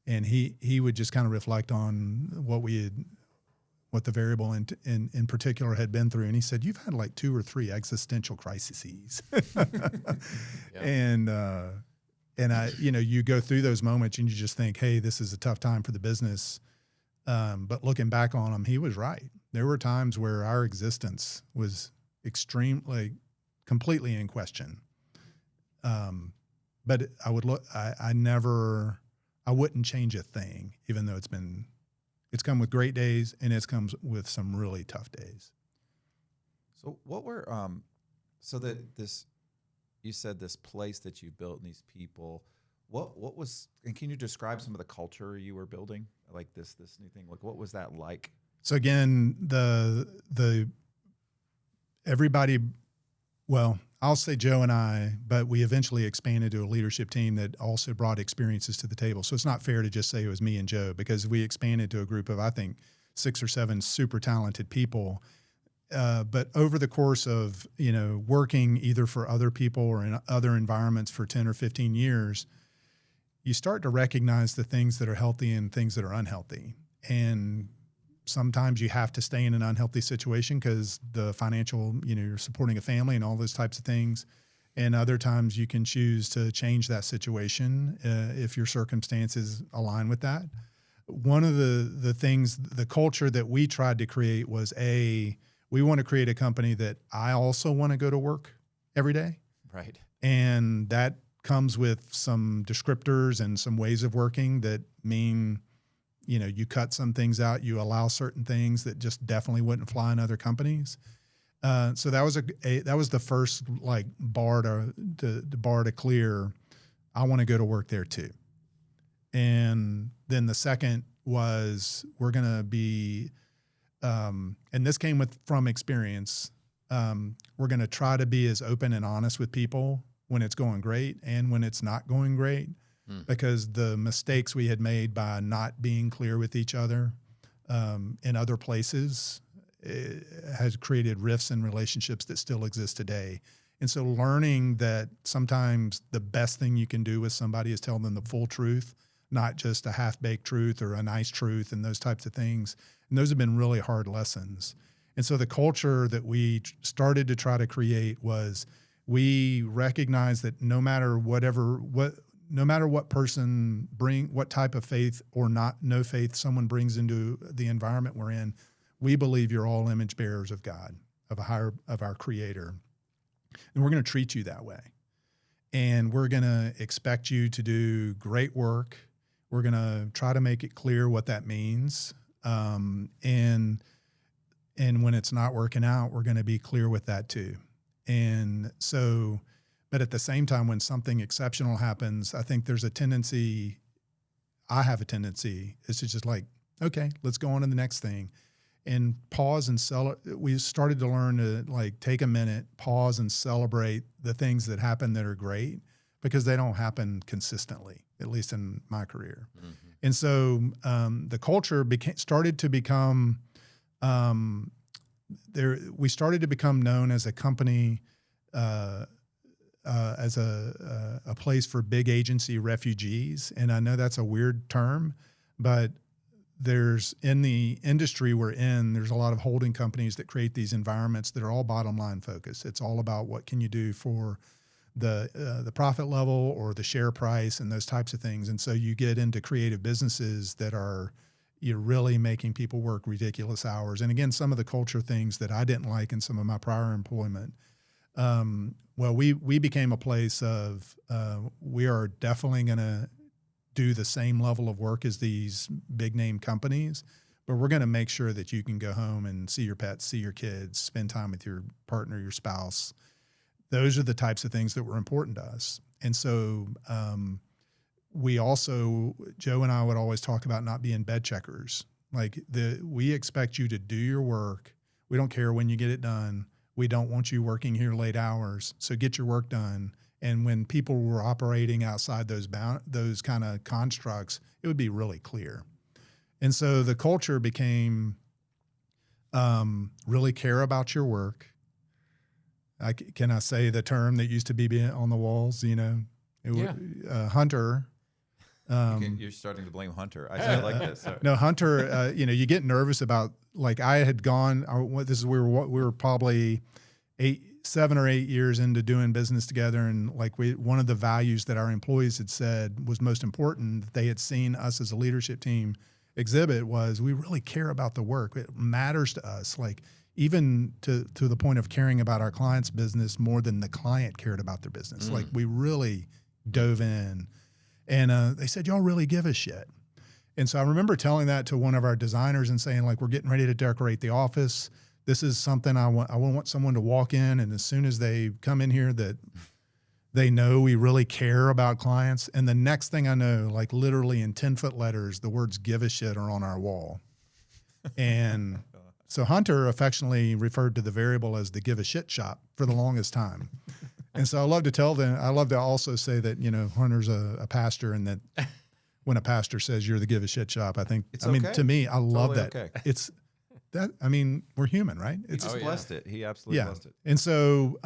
and he would just kind of reflect on what the variable in particular had been through. And he said, "You've had like 2 or 3 existential crises." Yeah. And you go through those moments and you just think, hey, this is a tough time for the business. But looking back on him, he was right. There were times where our existence was completely in question. But I wouldn't change a thing, even though it's come with great days and it's comes with some really tough days. So what were, you said this place that you built and these people, What was, and can you describe some of the culture you were building, like this new thing? Like, what was that like? So again, the everybody, well, I'll say Joe and I, but we eventually expanded to a leadership team that also brought experiences to the table. So it's not fair to just say it was me and Joe, because we expanded to a group of, I think, 6 or 7 super talented people. But over the course of, working either for other people or in other environments for 10 or 15 years, you start to recognize the things that are healthy and things that are unhealthy. And sometimes you have to stay in an unhealthy situation because the financial, you're supporting a family and all those types of things. And other times you can choose to change that situation if your circumstances align with that. One of the things, the culture that we tried to create was we want to create a company that I also want to go to work every day. Right. And that comes with some descriptors and some ways of working that mean, you cut some things out, you allow certain things that just definitely wouldn't fly in other companies. So that was the first bar to clear. I want to go to work there too. And then the second was we're going to be, and this came from experience. We're going to try to be as open and honest with people when it's going great and when it's not going great, because the mistakes we had made by not being clear with each other in other places has created rifts in relationships that still exist today. And so learning that sometimes the best thing you can do with somebody is tell them the full truth, not just a half-baked truth or a nice truth and those types of things. And those have been really hard lessons. And so the culture that we started to try to create was we recognize that no matter what person what type of faith or no faith someone brings into the environment we're in, we believe you're all image bearers of God, of our Creator. And we're going to treat you that way. And we're going to expect you to do great work. We're going to try to make it clear what that means. And when it's not working out, we're going to be clear with that too. And so, but at the same time, when something exceptional happens, I think there's I have a tendency, is to just okay, let's go on to the next thing and pause and we started to learn to take a minute, pause and celebrate the things that happen that are great, because they don't happen consistently, at least in my career. Mm-hmm. And so the culture started to become, we started to become known as a company, as a place for big agency refugees. And I know that's a weird term, but in the industry we're in, there's a lot of holding companies that create these environments that are all bottom line focused. It's all about what can you do for the profit level or the share price and those types of things. And so you get into creative businesses that you're really making people work ridiculous hours. And again, some of the culture things that I didn't like in some of my prior employment. We became a place of, we are definitely going to do the same level of work as these big name companies, but we're going to make sure that you can go home and see your pets, see your kids, spend time with your partner, your spouse. Those are the types of things that were important to us. And so, Joe and I would always talk about not being bed checkers. We expect you to do your work. We don't care when you get it done. We don't want you working here late hours. So get your work done. And when people were operating outside those kind of constructs, it would be really clear. And so the culture became really care about your work. Can I say the term that used to be on the walls? Hunter. You're starting to blame Hunter. I like this. Sorry. No, Hunter. You get nervous about I had gone. We were probably 7 or 8 years into doing business together, and one of the values that our employees had said was most important that they had seen us as a leadership team exhibit was we really care about the work. It matters to us. Even to the point of caring about our client's business more than the client cared about their business. We really dove in. And they said, y'all really give a shit. And so I remember telling that to one of our designers and saying, we're getting ready to decorate the office. This is something I want someone to walk in, and as soon as they come in here, that They know we really care about clients. And the next thing I know, like literally in 10-foot letters, the words "give a shit" are on our wall. And so Hunter affectionately referred to the variable as the "give a shit shop" for the longest time. And so I love to tell them, I love to also say that, Hunter's a pastor, and that when a pastor says you're the "give a shit shop," I think, It's I mean, okay. to me, I love Totally that. okay. It's that, I mean, we're human, right? He It's just Oh, yeah. blessed it. He absolutely blessed it. And so,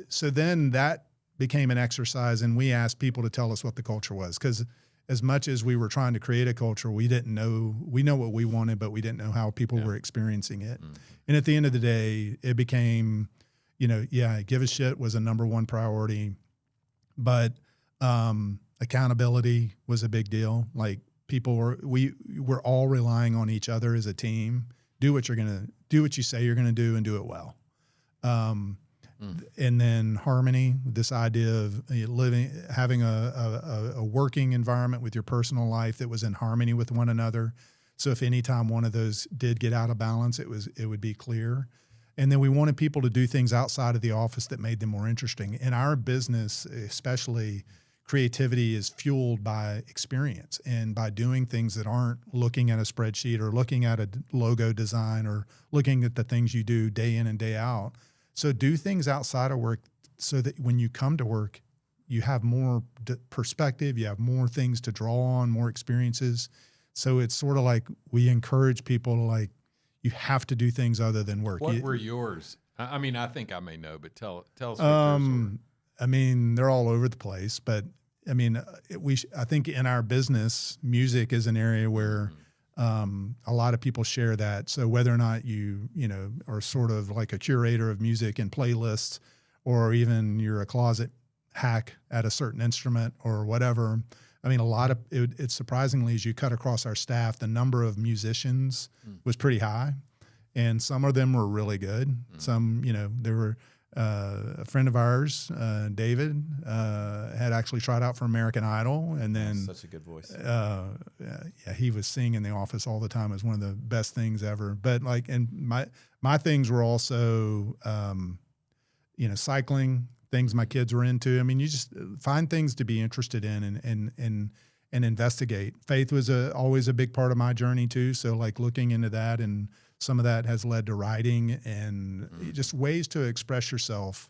so then that became an exercise, and we asked people to tell us what the culture was, because as much as we were trying to create a culture, we didn't know. We know what we wanted, but we didn't know how people were experiencing it. Mm-hmm. And at the end of the day, it became, give a shit was a number one priority, but accountability was a big deal. Like we were all relying on each other as a team. Do what you say you're gonna do, and do it well. And then harmony, this idea of having a working environment with your personal life that was in harmony with one another. So if any time one of those did get out of balance, it would be clear. And then we wanted people to do things outside of the office that made them more interesting. In our business, especially, creativity is fueled by experience and by doing things that aren't looking at a spreadsheet or looking at a logo design or looking at the things you do day in and day out. So do things outside of work so that when you come to work, you have more perspective, you have more things to draw on, more experiences. So it's sort of like we encourage people to, like, you have to do things other than work. What were yours? I mean, I think I may know, but tell us what yours were. I mean, they're all over the place, but I mean, I think in our business, music is an area where a lot of people share that. So whether or not you are sort of like a curator of music and playlists, or even you're a closet hack at a certain instrument or whatever, I mean, it's surprisingly, as you cut across our staff, the number of musicians was pretty high, and some of them were really good. Some, there were a friend of ours, David, had actually tried out for American Idol, and then Such a good voice. he was singing in the office all the time. It was one of the best things ever. But like, and my things were also, cycling, things my kids were into. I mean, you just find things to be interested in and investigate. Faith was always a big part of my journey too. So like looking into that, and some of that has led to writing and just ways to express yourself.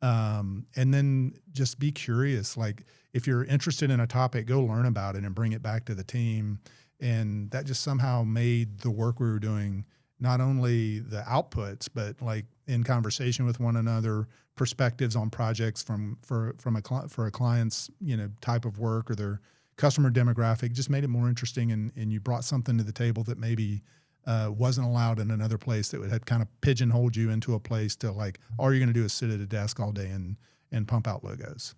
And then just be curious. Like if you're interested in a topic, go learn about it and bring it back to the team. And that just somehow made the work we were doing, not only the outputs, but like in conversation with one another, perspectives on projects for a client's type of work or their customer demographic, just made it more interesting. And you brought something to the table that maybe wasn't allowed in another place, that had kind of pigeonholed you into a place to, like, all you're going to do is sit at a desk all day and pump out logos.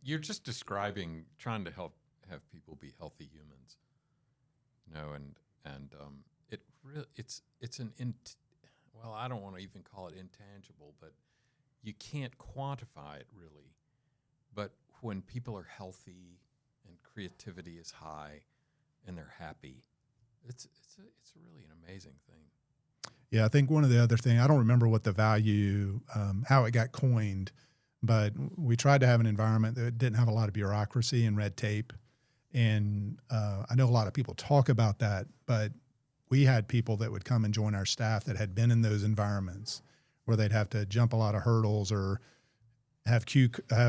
You're just describing trying to have people be healthy humans, and it really it's well, I don't want to even call it intangible, but you can't quantify it really. But when people are healthy and creativity is high and they're happy, it's really an amazing thing. Yeah, I think one of the other things, I don't remember what the value, how it got coined, but we tried to have an environment that didn't have a lot of bureaucracy and red tape. And I know a lot of people talk about that, but we had people that would come and join our staff that had been in those environments where they'd have to jump a lot of hurdles or have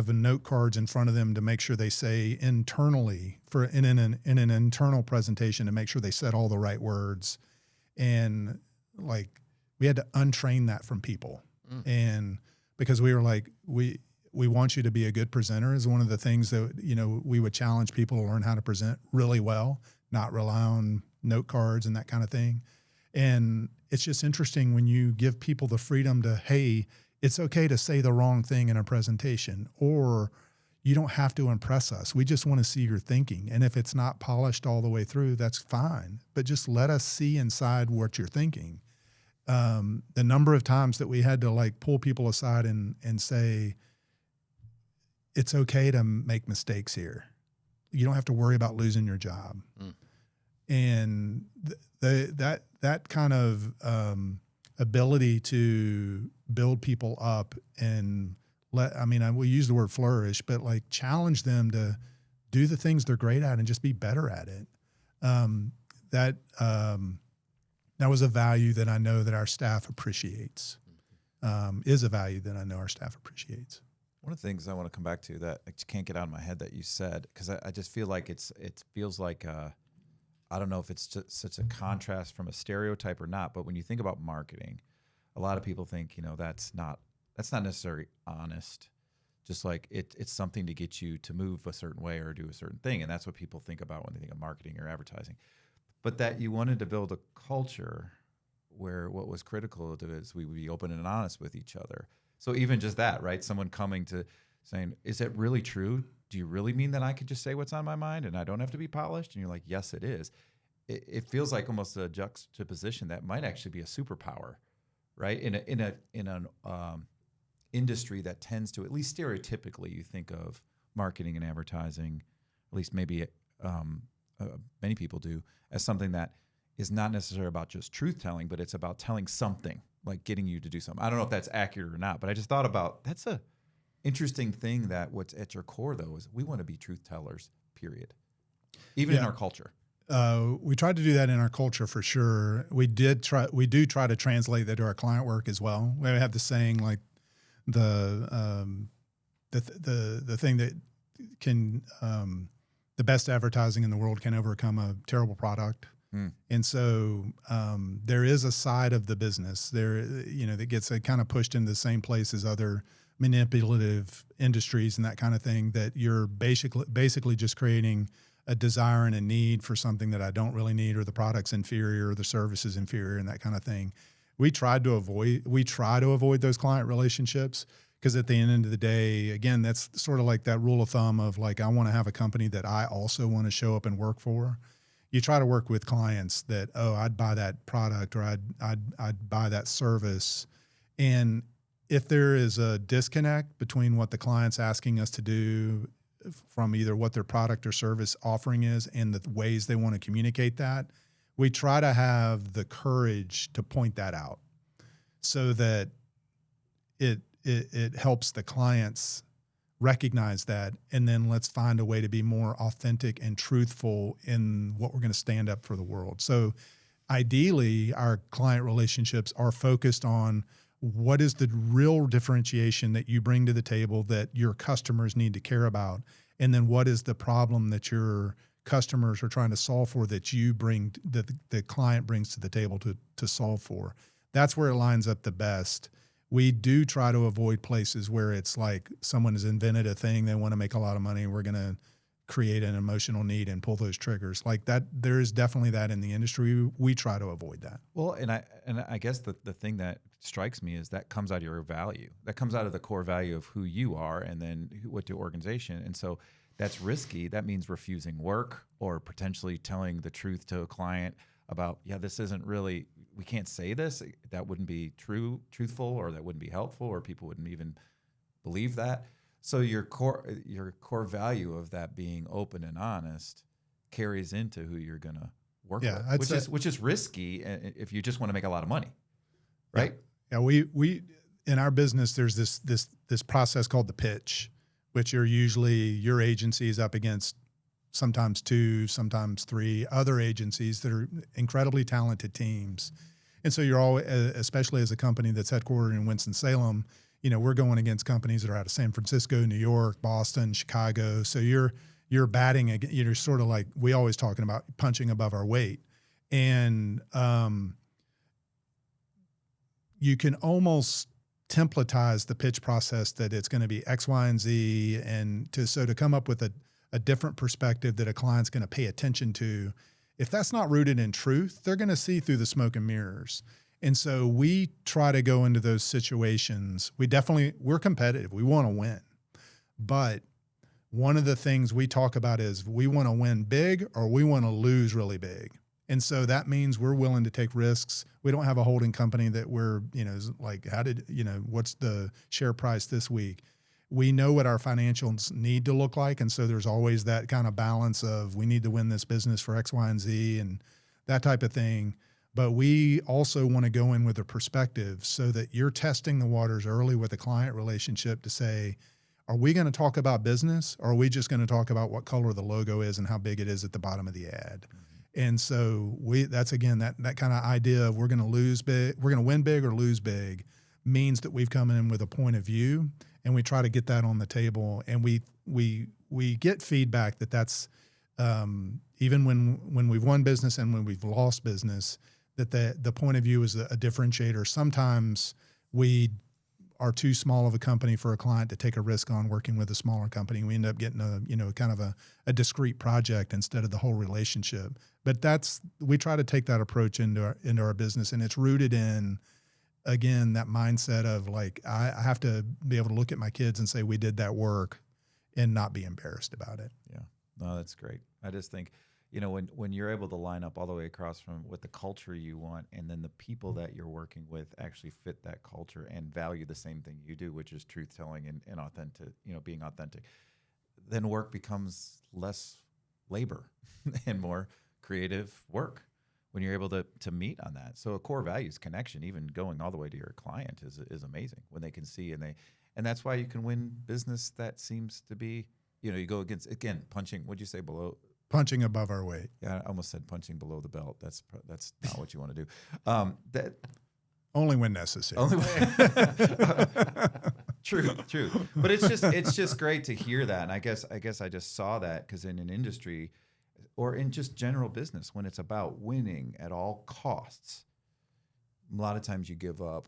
note cards in front of them to make sure they say internally in an internal presentation to make sure they said all the right words. And like, we had to untrain that from people. And because we were like, we want you to be a good presenter is one of the things that, we would challenge people to learn how to present really well, not rely on note cards and that kind of thing. And it's just interesting when you give people the freedom to, hey, it's okay to say the wrong thing in a presentation, or you don't have to impress us. We just want to see your thinking. And if it's not polished all the way through, that's fine. But just let us see inside what you're thinking. The number of times that we had to like pull people aside and say, it's okay to make mistakes here. You don't have to worry about losing your job. And that kind of ability to build people up and we use the word flourish, but like challenge them to do the things they're great at and just be better at it. That was a value that I know that our staff appreciates, is a value that I know our staff appreciates. One of the things I want to come back to that I just can't get out of my head that you said, because I just feel like it feels like, I don't know if it's just such a contrast from a stereotype or not, but when you think about marketing, a lot of people think, that's not necessarily honest. Just like it's something to get you to move a certain way or do a certain thing. And that's what people think about when they think of marketing or advertising. But that you wanted to build a culture where what was critical to it is we would be open and honest with each other. So even just that, right? Someone coming to saying, is it really true? Do you really mean that I could just say what's on my mind and I don't have to be polished? And you're like, yes, it is. It feels like almost a juxtaposition that might actually be a superpower, right? In an industry that tends to, at least stereotypically, you think of marketing and advertising, at least maybe many people do, as something that is not necessarily about just truth telling, but it's about telling something, like getting you to do something. I don't know if that's accurate or not, but I just thought about that's a interesting thing, that what's at your core though is we want to be truth tellers, period. Even in our culture. We tried to do that in our culture for sure. We do try to translate that to our client work as well. We have the saying like the thing that can the best advertising in the world can overcome a terrible product. And so there is a side of the business there, that gets kind of pushed into the same place as other manipulative industries and that kind of thing, that you're basically just creating a desire and a need for something that I don't really need, or the product's inferior or the service is inferior and that kind of thing. We try to avoid those client relationships, because at the end of the day, again, that's sort of like that rule of thumb of like, I want to have a company that I also want to show up and work for. You try to work with clients that, I'd buy that product or I'd buy that service. And if there is a disconnect between what the client's asking us to do from either what their product or service offering is and the ways they want to communicate that, we try to have the courage to point that out so that it helps the clients recognize that, and then let's find a way to be more authentic and truthful in what we're going to stand up for the world. So ideally, our client relationships are focused on what is the real differentiation that you bring to the table that your customers need to care about, and then what is the problem that your customers are trying to solve for that you bring, that the client brings to the table to solve for. That's where it lines up the best. We do try to avoid places where it's like someone has invented a thing, they want to make a lot of money, and we're going to create an emotional need and pull those triggers like that. There is definitely that in the industry. We try to avoid that. Well, and I guess the thing that strikes me is that comes out of your value. That comes out of the core value of who you are and then what your organization. And so that's risky. That means refusing work or potentially telling the truth to a client about, this isn't really, we can't say this. That wouldn't be truthful, or that wouldn't be helpful, or people wouldn't even believe that. So your core value of that being open and honest carries into who you're going to work with, which is risky if you just want to make a lot of money, right? Yeah, we in our business, there's this process called the pitch, which are usually your agency is up against sometimes 2, sometimes 3 other agencies that are incredibly talented teams. And so you're always, especially as a company that's headquartered in Winston-Salem, we're going against companies that are out of San Francisco, New York, Boston, Chicago. So you're batting, you're sort of like, we always talking about punching above our weight. And you can almost templatize the pitch process that it's going to be X, Y, and Z. And to come up with a different perspective that a client's going to pay attention to, if that's not rooted in truth, they're going to see through the smoke and mirrors. And so we try to go into those situations. We're competitive. We want to win. But one of the things we talk about is we want to win big or we want to lose really big. And so that means we're willing to take risks. We don't have a holding company that we're, like, what's the share price this week? We know what our financials need to look like. And so there's always that kind of balance of we need to win this business for X, Y, and Z and that type of thing. but we also want to go in with a perspective so that you're testing the waters early with a client relationship to say, are we going to talk about business, or are we just going to talk about what color the logo is and how big it is at the bottom of the ad? And so that's again, that kind of idea of we're going to lose big, we're going to win big or lose big, means that we've come in with a point of view, and we try to get that on the table. And we get feedback that's even when we've won business and when we've lost business, that the point of view is a differentiator. Sometimes we are too small of a company for a client to take a risk on working with a smaller company. We end up getting kind of a discrete project instead of the whole relationship. But we try to take that approach into our business, and it's rooted in, again, that mindset of like, I have to be able to look at my kids and say, we did that work, and not be embarrassed about it. Yeah, no, that's great. I just think, when you're able to line up all the way across from what the culture you want, and then the people that you're working with actually fit that culture and value the same thing you do, which is truth telling and authentic, being authentic, then work becomes less labor and more creative work when you're able to meet on that. So a core values connection, even going all the way to your client, is amazing when they can see, and that's why you can win business that seems to be, you go against, again, punching, what'd you say, Punching above our weight. Yeah, I almost said punching below the belt. That's not what you want to do. That only when necessary. only way. True. But it's just great to hear that. And I guess I just saw that because in an industry or in just general business, when it's about winning at all costs, a lot of times you give up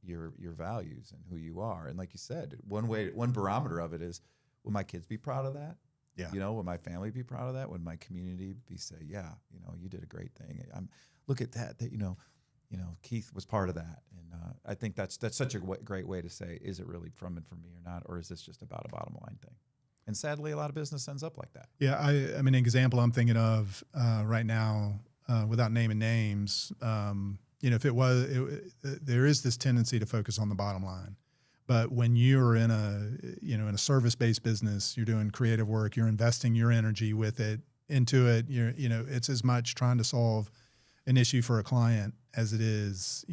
your values and who you are. And like you said, one barometer of it is, will my kids be proud of that? Yeah. Will my family be proud of that? Would my community say, yeah, you did a great thing. Look at that, Keith was part of that. And I think that's such a great way to say, is it really from and for me or not? Or is this just about a bottom line thing? And sadly, a lot of business ends up like that. Yeah. I mean, an example I'm thinking of right now, without naming names, there is this tendency to focus on the bottom line. But when you're in a service-based business, you're doing creative work, you're investing your energy into it. It's as much trying to solve an issue for a client as it is,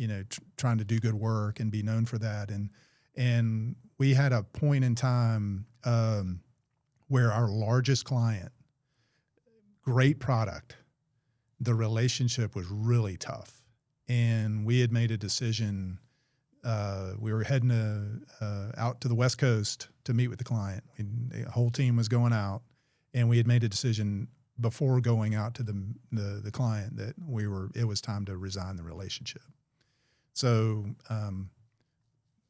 trying to do good work and be known for that. And we had a point in time where our largest client, great product, the relationship was really tough, and we had made a decision. We were heading out to the West Coast to meet with the client. The whole team was going out, and we had made a decision before going out to the client that it was time to resign the relationship. So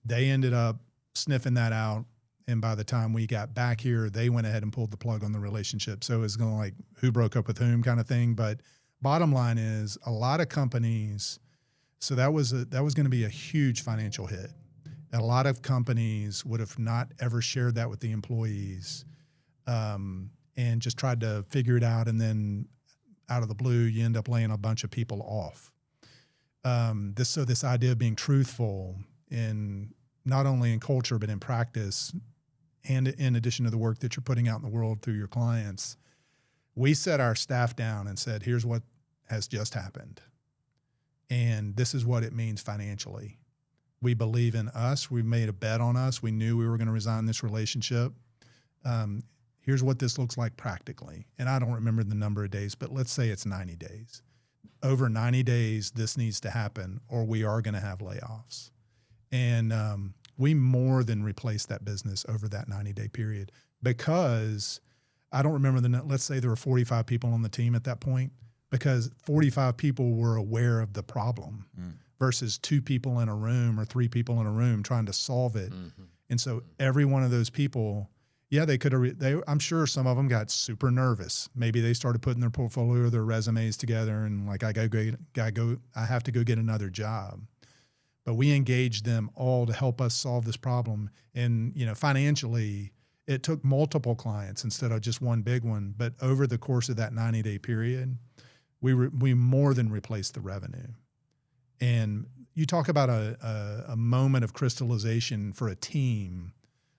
they ended up sniffing that out, and by the time we got back here, they went ahead and pulled the plug on the relationship. So it was going like who broke up with whom kind of thing. But bottom line is, a lot of companies. So that was going to be a huge financial hit. A lot of companies would have not ever shared that with the employees, and just tried to figure it out. And then out of the blue, you end up laying a bunch of people off. This idea of being truthful in not only in culture, but in practice, and in addition to the work that you're putting out in the world through your clients, we set our staff down and said, here's what has just happened. And this is what it means financially. We believe in us. We made a bet on us. We knew we were going to resign this relationship. Here's what this looks like practically. And I don't remember the number of days, but let's say it's 90 days. Over 90 days, this needs to happen, or we are going to have layoffs. And we more than replaced that business over that 90-day period, because I don't remember let's say there were 45 people on the team at that point, because 45 people were aware of the problem versus 2 people in a room or 3 people in a room trying to solve it. Mm-hmm. And so every one of those people, they could have, I'm sure some of them got super nervous. Maybe they started putting their portfolio or their resumes together and like, I have to go get another job. But we engaged them all to help us solve this problem. And, financially, it took multiple clients instead of just one big one. But over the course of that 90-day period, we more than replaced the revenue. And you talk about a moment of crystallization for a team.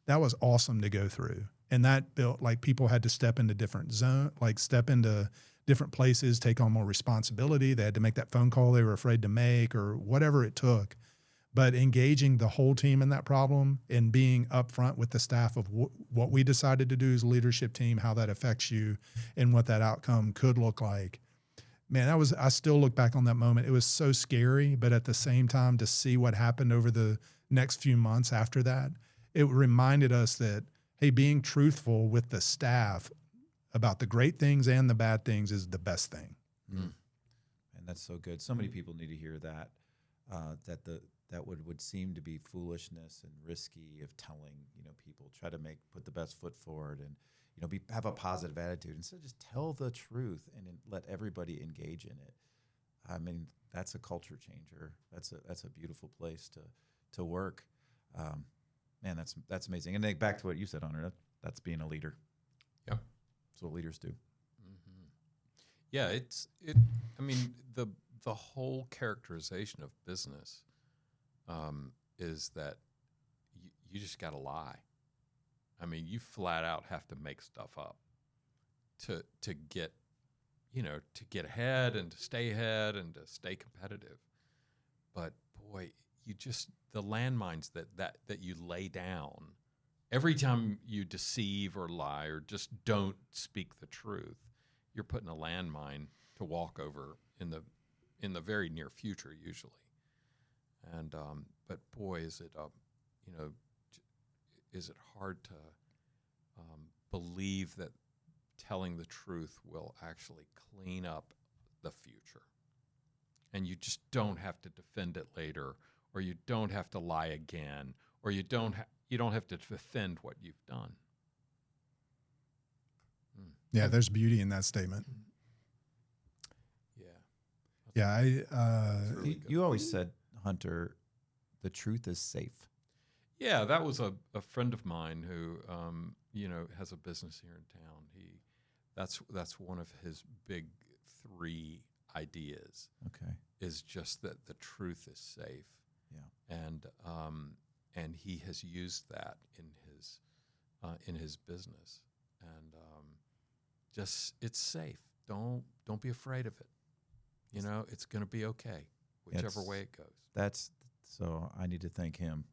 That was awesome to go through. And that built, like, people had to step into different zone, like step into different places, take on more responsibility. They had to make that phone call they were afraid to make or whatever it took. But engaging the whole team in that problem and being upfront with the staff of what we decided to do as a leadership team, how that affects you, and what that outcome could look like. Man, I still look back on that moment. It was so scary, but at the same time, to see what happened over the next few months after that, it reminded us that, hey, being truthful with the staff about the great things and the bad things is the best thing. And that's so good. So many people need to hear that, that would seem to be foolishness and risky of telling, people try to put the best foot forward and, have a positive attitude instead of just tell the truth and let everybody engage in it. I mean, that's a culture changer. That's a beautiful place to work. Man, that's amazing. And then back to what you said, Hunter, that's being a leader. Yep. That's what leaders do. Mm-hmm. Yeah, I mean, the whole characterization of business is that you just got to lie. I mean, you flat out have to make stuff up to get, to get ahead and to stay ahead and to stay competitive. But boy, the landmines that you lay down every time you deceive or lie or just don't speak the truth, you're putting a landmine to walk over in the very near future usually. And but boy, is it is it hard to believe that telling the truth will actually clean up the future, and you just don't have to defend it later, or you don't have to lie again, or you don't have to defend what you've done. Yeah, there's beauty in that statement. Yeah. Yeah, You always said, Hunter, the truth is safe. Yeah, that was a friend of mine who has a business here in town. That's one of his big 3 ideas. Okay. Is just that the truth is safe. Yeah. And he has used that in his business, and just it's safe. Don't be afraid of it. It's going to be okay, whichever way it goes. So I need to thank him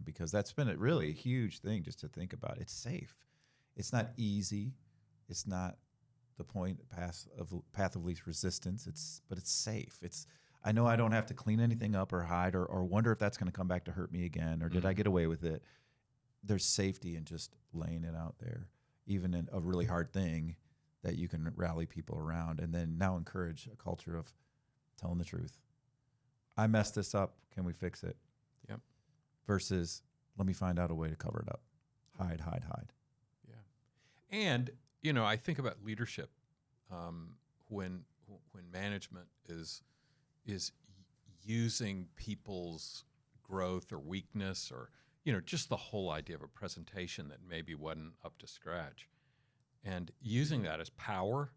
because that's been a really huge thing just to think about. It's safe. It's not easy. It's not the path of least resistance. But it's safe. I know I don't have to clean anything up or hide or wonder if that's going to come back to hurt me again or did I get away with it. There's safety in just laying it out there, even in a really hard thing that you can rally people around and then now encourage a culture of telling the truth. I messed this up. Can we fix it? Yep. Versus let me find out a way to cover it up. Hide. Yeah. And, I think about leadership when management is using people's growth or weakness or, just the whole idea of a presentation that maybe wasn't up to scratch and using that as power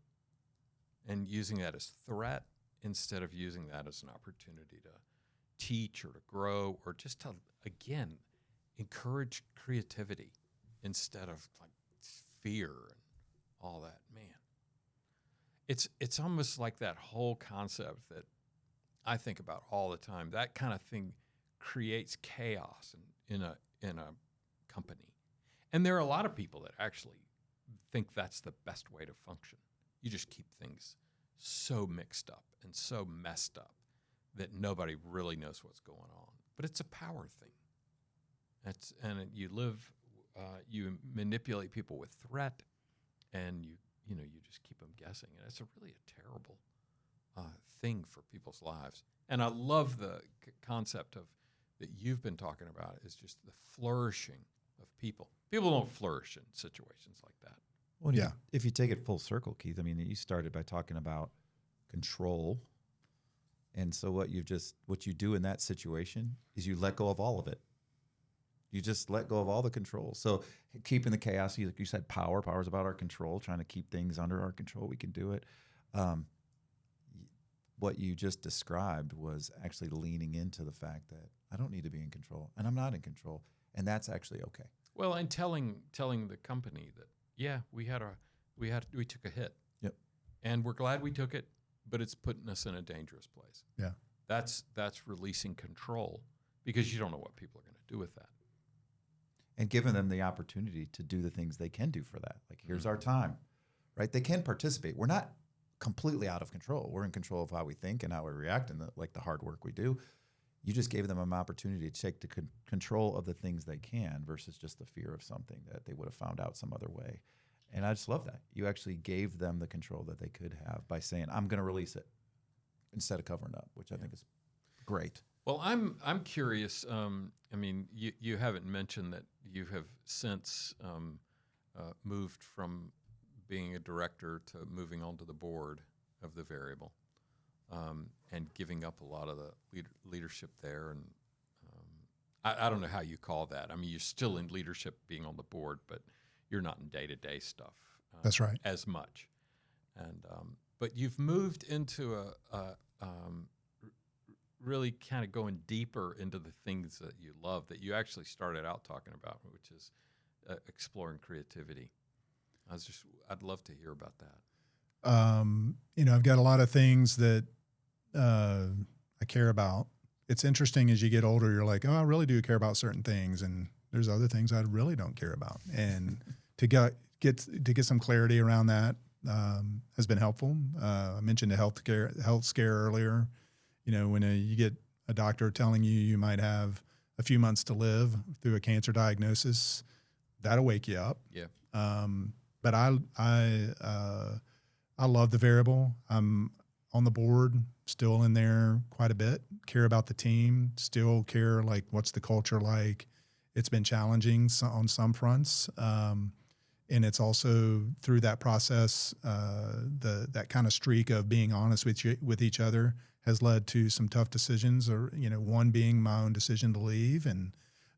and using that as threat instead of using that as an opportunity to teach or to grow or just to, again, encourage creativity instead of like fear and all that. Man, it's almost like that whole concept that I think about all the time. That kind of thing creates chaos in a company. And there are a lot of people that actually think that's the best way to function. You just keep things so mixed up and so messed up that nobody really knows what's going on. But it's a power thing. You manipulate people with threat, and you just keep them guessing, and it's really a terrible thing for people's lives. And I love the concept of that you've been talking about is just the flourishing of people. People don't flourish in situations like that. Well, yeah. If you take it full circle, Keith, I mean, you started by talking about control. And so what you do in that situation is you let go of all of it. You just let go of all the control. So keeping the chaos, like you said, power is about our control, trying to keep things under our control. We can do it. What you just described was actually leaning into the fact that I don't need to be in control and I'm not in control. And that's actually okay. Well, and telling the company that, yeah, we took a hit. Yep. and we're glad we took it, but it's putting us in a dangerous place. Yeah. That's releasing control because you don't know what people are going to do with that. And giving them the opportunity to do the things they can do for that. Like, here's our time, right? They can participate. We're not completely out of control. We're in control of how we think and how we react and the hard work we do. You just gave them an opportunity to take the control of the things they can versus just the fear of something that they would have found out some other way. And I just love that. You actually gave them the control that they could have by saying, I'm going to release it instead of covering up, which I think is great. Well, I'm curious. I mean, you haven't mentioned that you have since moved from being a director to moving onto the board of the Variable, and giving up a lot of the leadership there. And I don't know how you call that. I mean, you're still in leadership, being on the board, but you're not in day-to-day stuff. That's right. As much, and but you've moved into a really kind of going deeper into the things that you love, that you actually started out talking about, which is exploring creativity. I'd love to hear about that. You know, I've got a lot of things that I care about. It's interesting as you get older, you're like, oh, I really do care about certain things, and there's other things I really don't care about. And to get some clarity around that has been helpful. I mentioned the health scare earlier. You know, when you get a doctor telling you might have a few months to live through a cancer diagnosis, that'll wake you up. Yeah. But I love the Variable. I'm on the board, still in there quite a bit. Care about the team. Still care, like, what's the culture like? It's been challenging on some fronts, and it's also through that process, that kind of streak of being honest with each other has led to some tough decisions. Or, you know, one being my own decision to leave and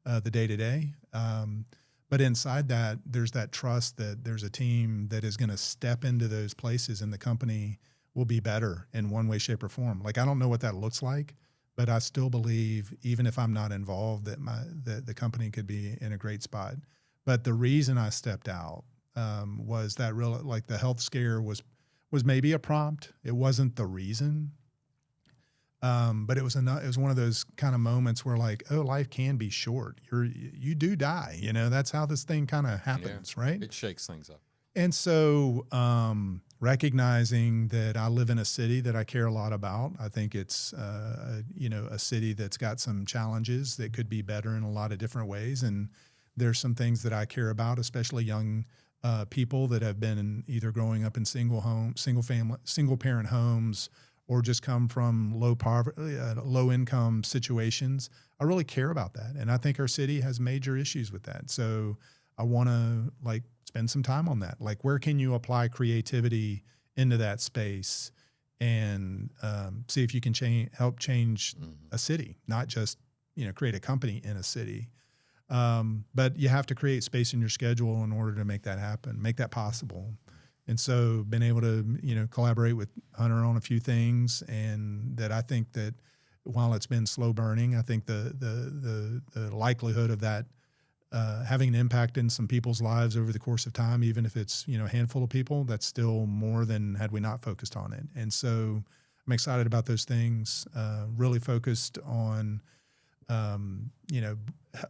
the day-to-day. But inside that, there's that trust that there's a team that is going to step into those places and the company will be better in one way, shape, or form. Like, I don't know what that looks like, but I still believe, even if I'm not involved, that the company could be in a great spot. But the reason I stepped out was that the health scare was maybe a prompt. It wasn't the reason. But it was one of those kind of moments where, like, oh, life can be short. You do die. You know, that's how this thing kind of happens, right? It shakes things up. And so recognizing that I live in a city that I care a lot about, I think it's a city that's got some challenges that could be better in a lot of different ways. And there's some things that I care about, especially young people that have been either growing up in single parent homes, or just come from low income situations. I really care about that. And I think our city has major issues with that. So I want to, like, spend some time on that. Like, where can you apply creativity into that space and see if you can help change a city, not just, you know, create a company in a city. But you have to create space in your schedule in order to make that happen, make that possible. And so been able to, you know, collaborate with Hunter on a few things, and that I think that while it's been slow burning, I think the likelihood of that having an impact in some people's lives over the course of time, even if it's, you know, a handful of people, that's still more than had we not focused on it. And so I'm excited about those things, really focused on, you know,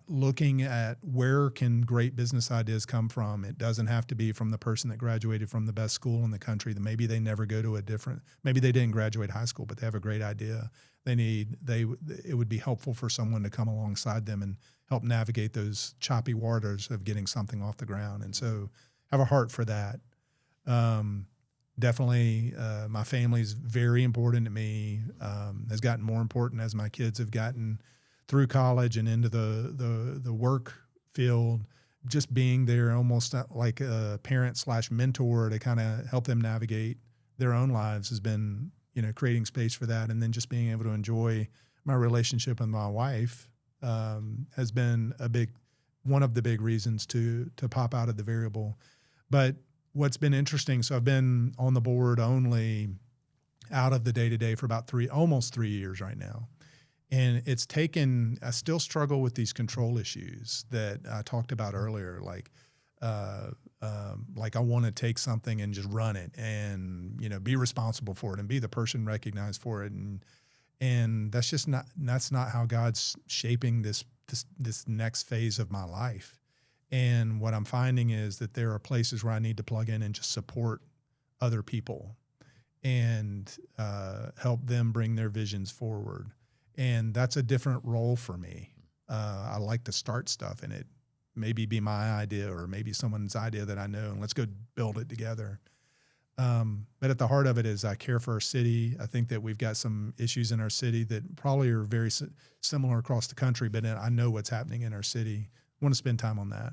looking at where can great business ideas come from. It doesn't have to be from the person that graduated from the best school in the country, that maybe they never go to maybe they didn't graduate high school, but they have a great idea. It would be helpful for someone to come alongside them and help navigate those choppy waters of getting something off the ground. And so have a heart for that. Definitely, my family's very important to me, has gotten more important as my kids have gotten through college and into the work field. Just being there almost like a parent / mentor to kind of help them navigate their own lives has been, you know, creating space for that. And then just being able to enjoy my relationship with my wife has been one of the big reasons to pop out of the Variable. But what's been interesting, so I've been on the board only out of the day-to-day for about almost 3 years right now. And I still struggle with these control issues that I talked about earlier. Like, like I want to take something and just run it and, be responsible for it and be the person recognized for it. And that's not how God's shaping this next phase of my life. And what I'm finding is that there are places where I need to plug in and just support other people and help them bring their visions forward. And that's a different role for me. I like to start stuff and it maybe be my idea or maybe someone's idea that I know, and let's go build it together. But at the heart of it is I care for our city. I think that we've got some issues in our city that probably are very similar across the country, but I know what's happening in our city. I want to spend time on that.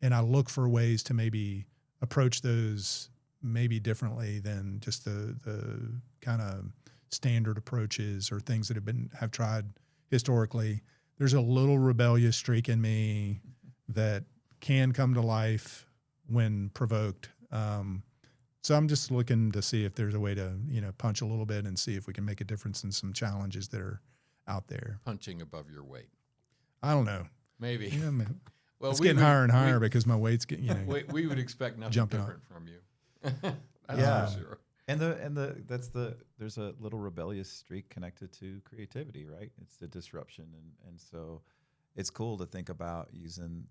And I look for ways to maybe approach those maybe differently than just the kind of standard approaches or things that have tried historically. There's a little rebellious streak in me that can come to life when provoked. So I'm just looking to see if there's a way to, punch a little bit and see if we can make a difference in some challenges that are out there. Punching above your weight. I don't know. Maybe. Yeah, man. Well, it's getting higher and higher because my weight's getting, we would expect nothing jumping different from you. That's Yeah. for sure. And there's a little rebellious streak connected to creativity, right? It's the disruption, and so it's cool to think about using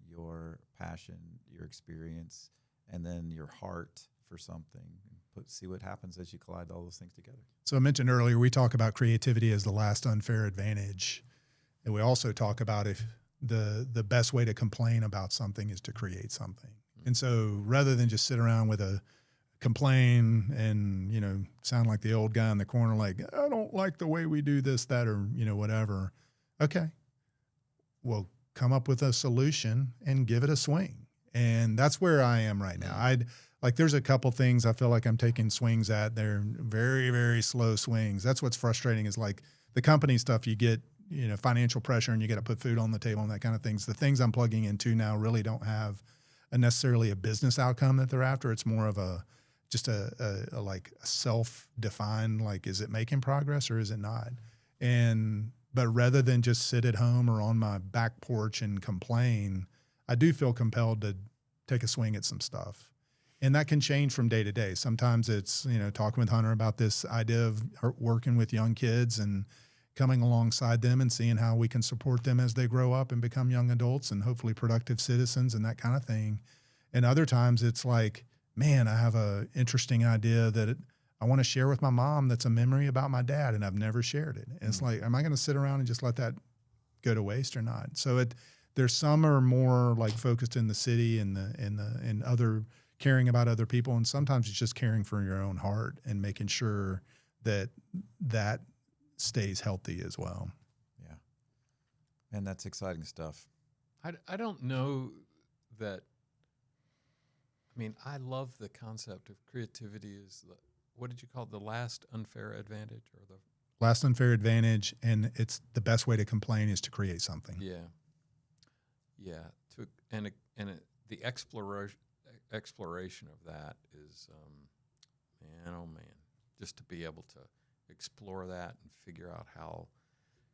your passion, your experience, and then your heart for something. See what happens as you collide all those things together. So I mentioned earlier we talk about creativity as the last unfair advantage, and we also talk about if the best way to complain about something is to create something. And so rather than just sit around with a complain and, sound like the old guy in the corner, like, I don't like the way we do this, that, or, whatever. Okay. Well, come up with a solution and give it a swing. And that's where I am right now. There's a couple things I feel like I'm taking swings at. They're very, very slow swings. That's what's frustrating is like the company stuff you get, financial pressure and you got to put food on the table and that kind of things. The things I'm plugging into now really don't have necessarily a business outcome that they're after. It's more of a self-defined, like, is it making progress or is it not? But rather than just sit at home or on my back porch and complain, I do feel compelled to take a swing at some stuff. And that can change from day to day. Sometimes it's, talking with Hunter about this idea of working with young kids and coming alongside them and seeing how we can support them as they grow up and become young adults and hopefully productive citizens and that kind of thing. And other times it's like, man, I have a interesting idea that I want to share with my mom that's a memory about my dad and I've never shared it. And it's like, am I going to sit around and just let that go to waste or not? So there's some are more like focused in the city and other caring about other people. And sometimes it's just caring for your own heart and making sure that stays healthy as well. Yeah. And that's exciting stuff. I don't know that. I mean, I love the concept of creativity is what did you call it? The last unfair advantage or the last unfair advantage, and it's the best way to complain is to create something. Yeah. The exploration of that is, man, oh man, just to be able to explore that and figure out how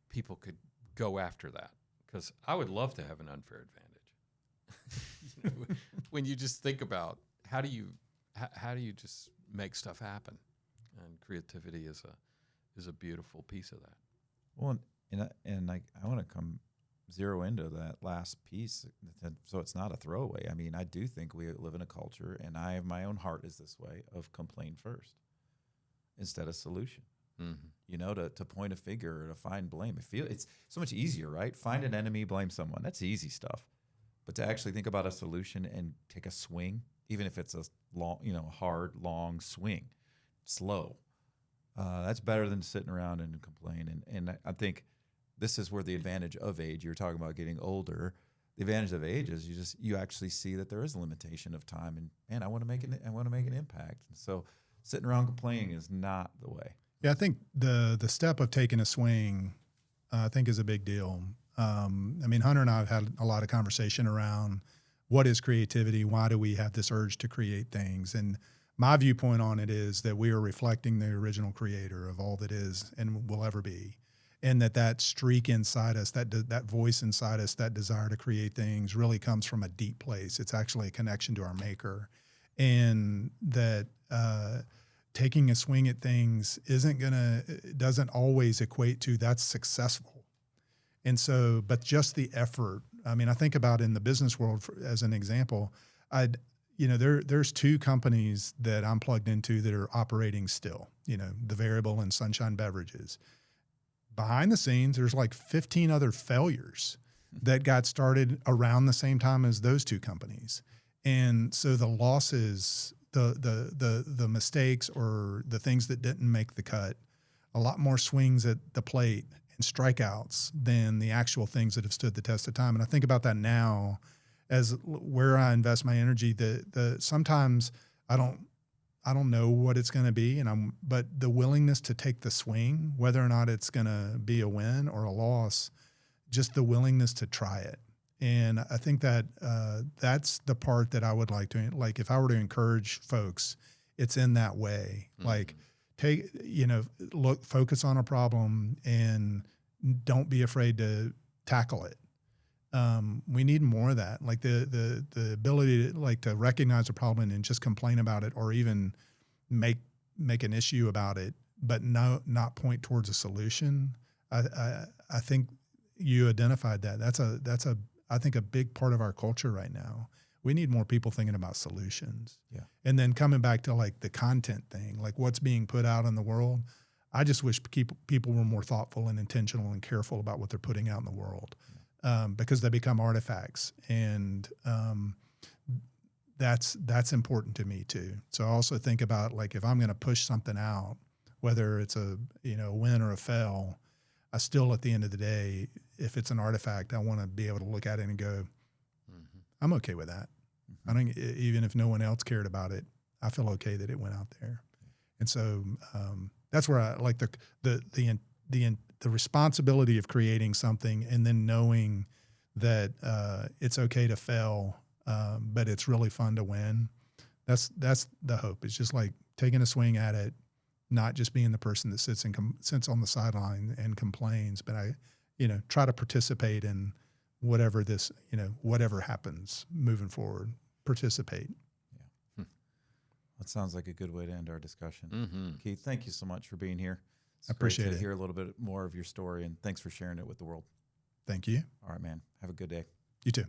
people could go after that, because I would love to have an unfair advantage. When you just think about how do you just make stuff happen, and creativity is a beautiful piece of that. Well, and I want to come zero into that last piece, so it's not a throwaway. I mean, I do think we live in a culture, and my own heart is this way, of complain first instead of solution. Mm-hmm. To point a finger or to find blame. It's so much easier, right? Find an enemy, blame someone. That's easy stuff. But to actually think about a solution and take a swing, even if it's a long, hard, long swing, slow, that's better than sitting around and complain. And I think this is where the advantage of age, you were talking about getting older, the advantage of age is you actually see that there is a limitation of time, and man, I want to make an impact. And so sitting around complaining is not the way. Yeah, I think the step of taking a swing, I think, is a big deal. Hunter and I have had a lot of conversation around what is creativity, why do we have this urge to create things, and my viewpoint on it is that we are reflecting the original creator of all that is and will ever be. and that streak inside us, that voice inside us, that desire to create things really comes from a deep place. It's actually a connection to our maker, and that taking a swing at things doesn't always equate to that's successful. And so, but just the effort. I mean, I think about in the business world as an example, there's two companies that I'm plugged into that are operating still, the Variable and Sunshine Beverages. Behind the scenes, there's like 15 other failures that got started around the same time as those two companies. And so the losses, the mistakes or the things that didn't make the cut, a lot more swings at the plate and strikeouts than the actual things that have stood the test of time. And I think about that now as where I invest my energy. Sometimes I don't know what it's going to be, but the willingness to take the swing, whether or not it's going to be a win or a loss, just the willingness to try it. And I think that that's the part that I would like to, like, if I were to encourage folks, it's in that way. Mm-hmm. Like, focus on a problem and don't be afraid to tackle it. We need more of that, like the ability to recognize a problem and just complain about it, or even make an issue about it, but not point towards a solution. I think you identified that. That's I think a big part of our culture right now. We need more people thinking about solutions. Yeah. And then coming back to like the content thing, like what's being put out in the world. I just wish people were more thoughtful and intentional and careful about what they're putting out in the world. Because they become artifacts, and that's important to me too. So I also think about, like, if I'm going to push something out, whether it's a win or a fail, I still, at the end of the day, if it's an artifact, I want to be able to look at it and go, mm-hmm. I'm okay with that. Mm-hmm. I don't, even if no one else cared about it, I feel okay that it went out there. And so that's where I like the responsibility of creating something, and then knowing that it's okay to fail, but it's really fun to win. That's the hope. It's just like taking a swing at it, not just being the person that sits on the sideline and complains, but I try to participate in whatever whatever happens moving forward. Participate. Yeah. That sounds like a good way to end our discussion. Mm-hmm. Keith, thank you so much for being here. I appreciate it. To hear a little bit more of your story, and thanks for sharing it with the world. Thank you. All right, man. Have a good day. You too.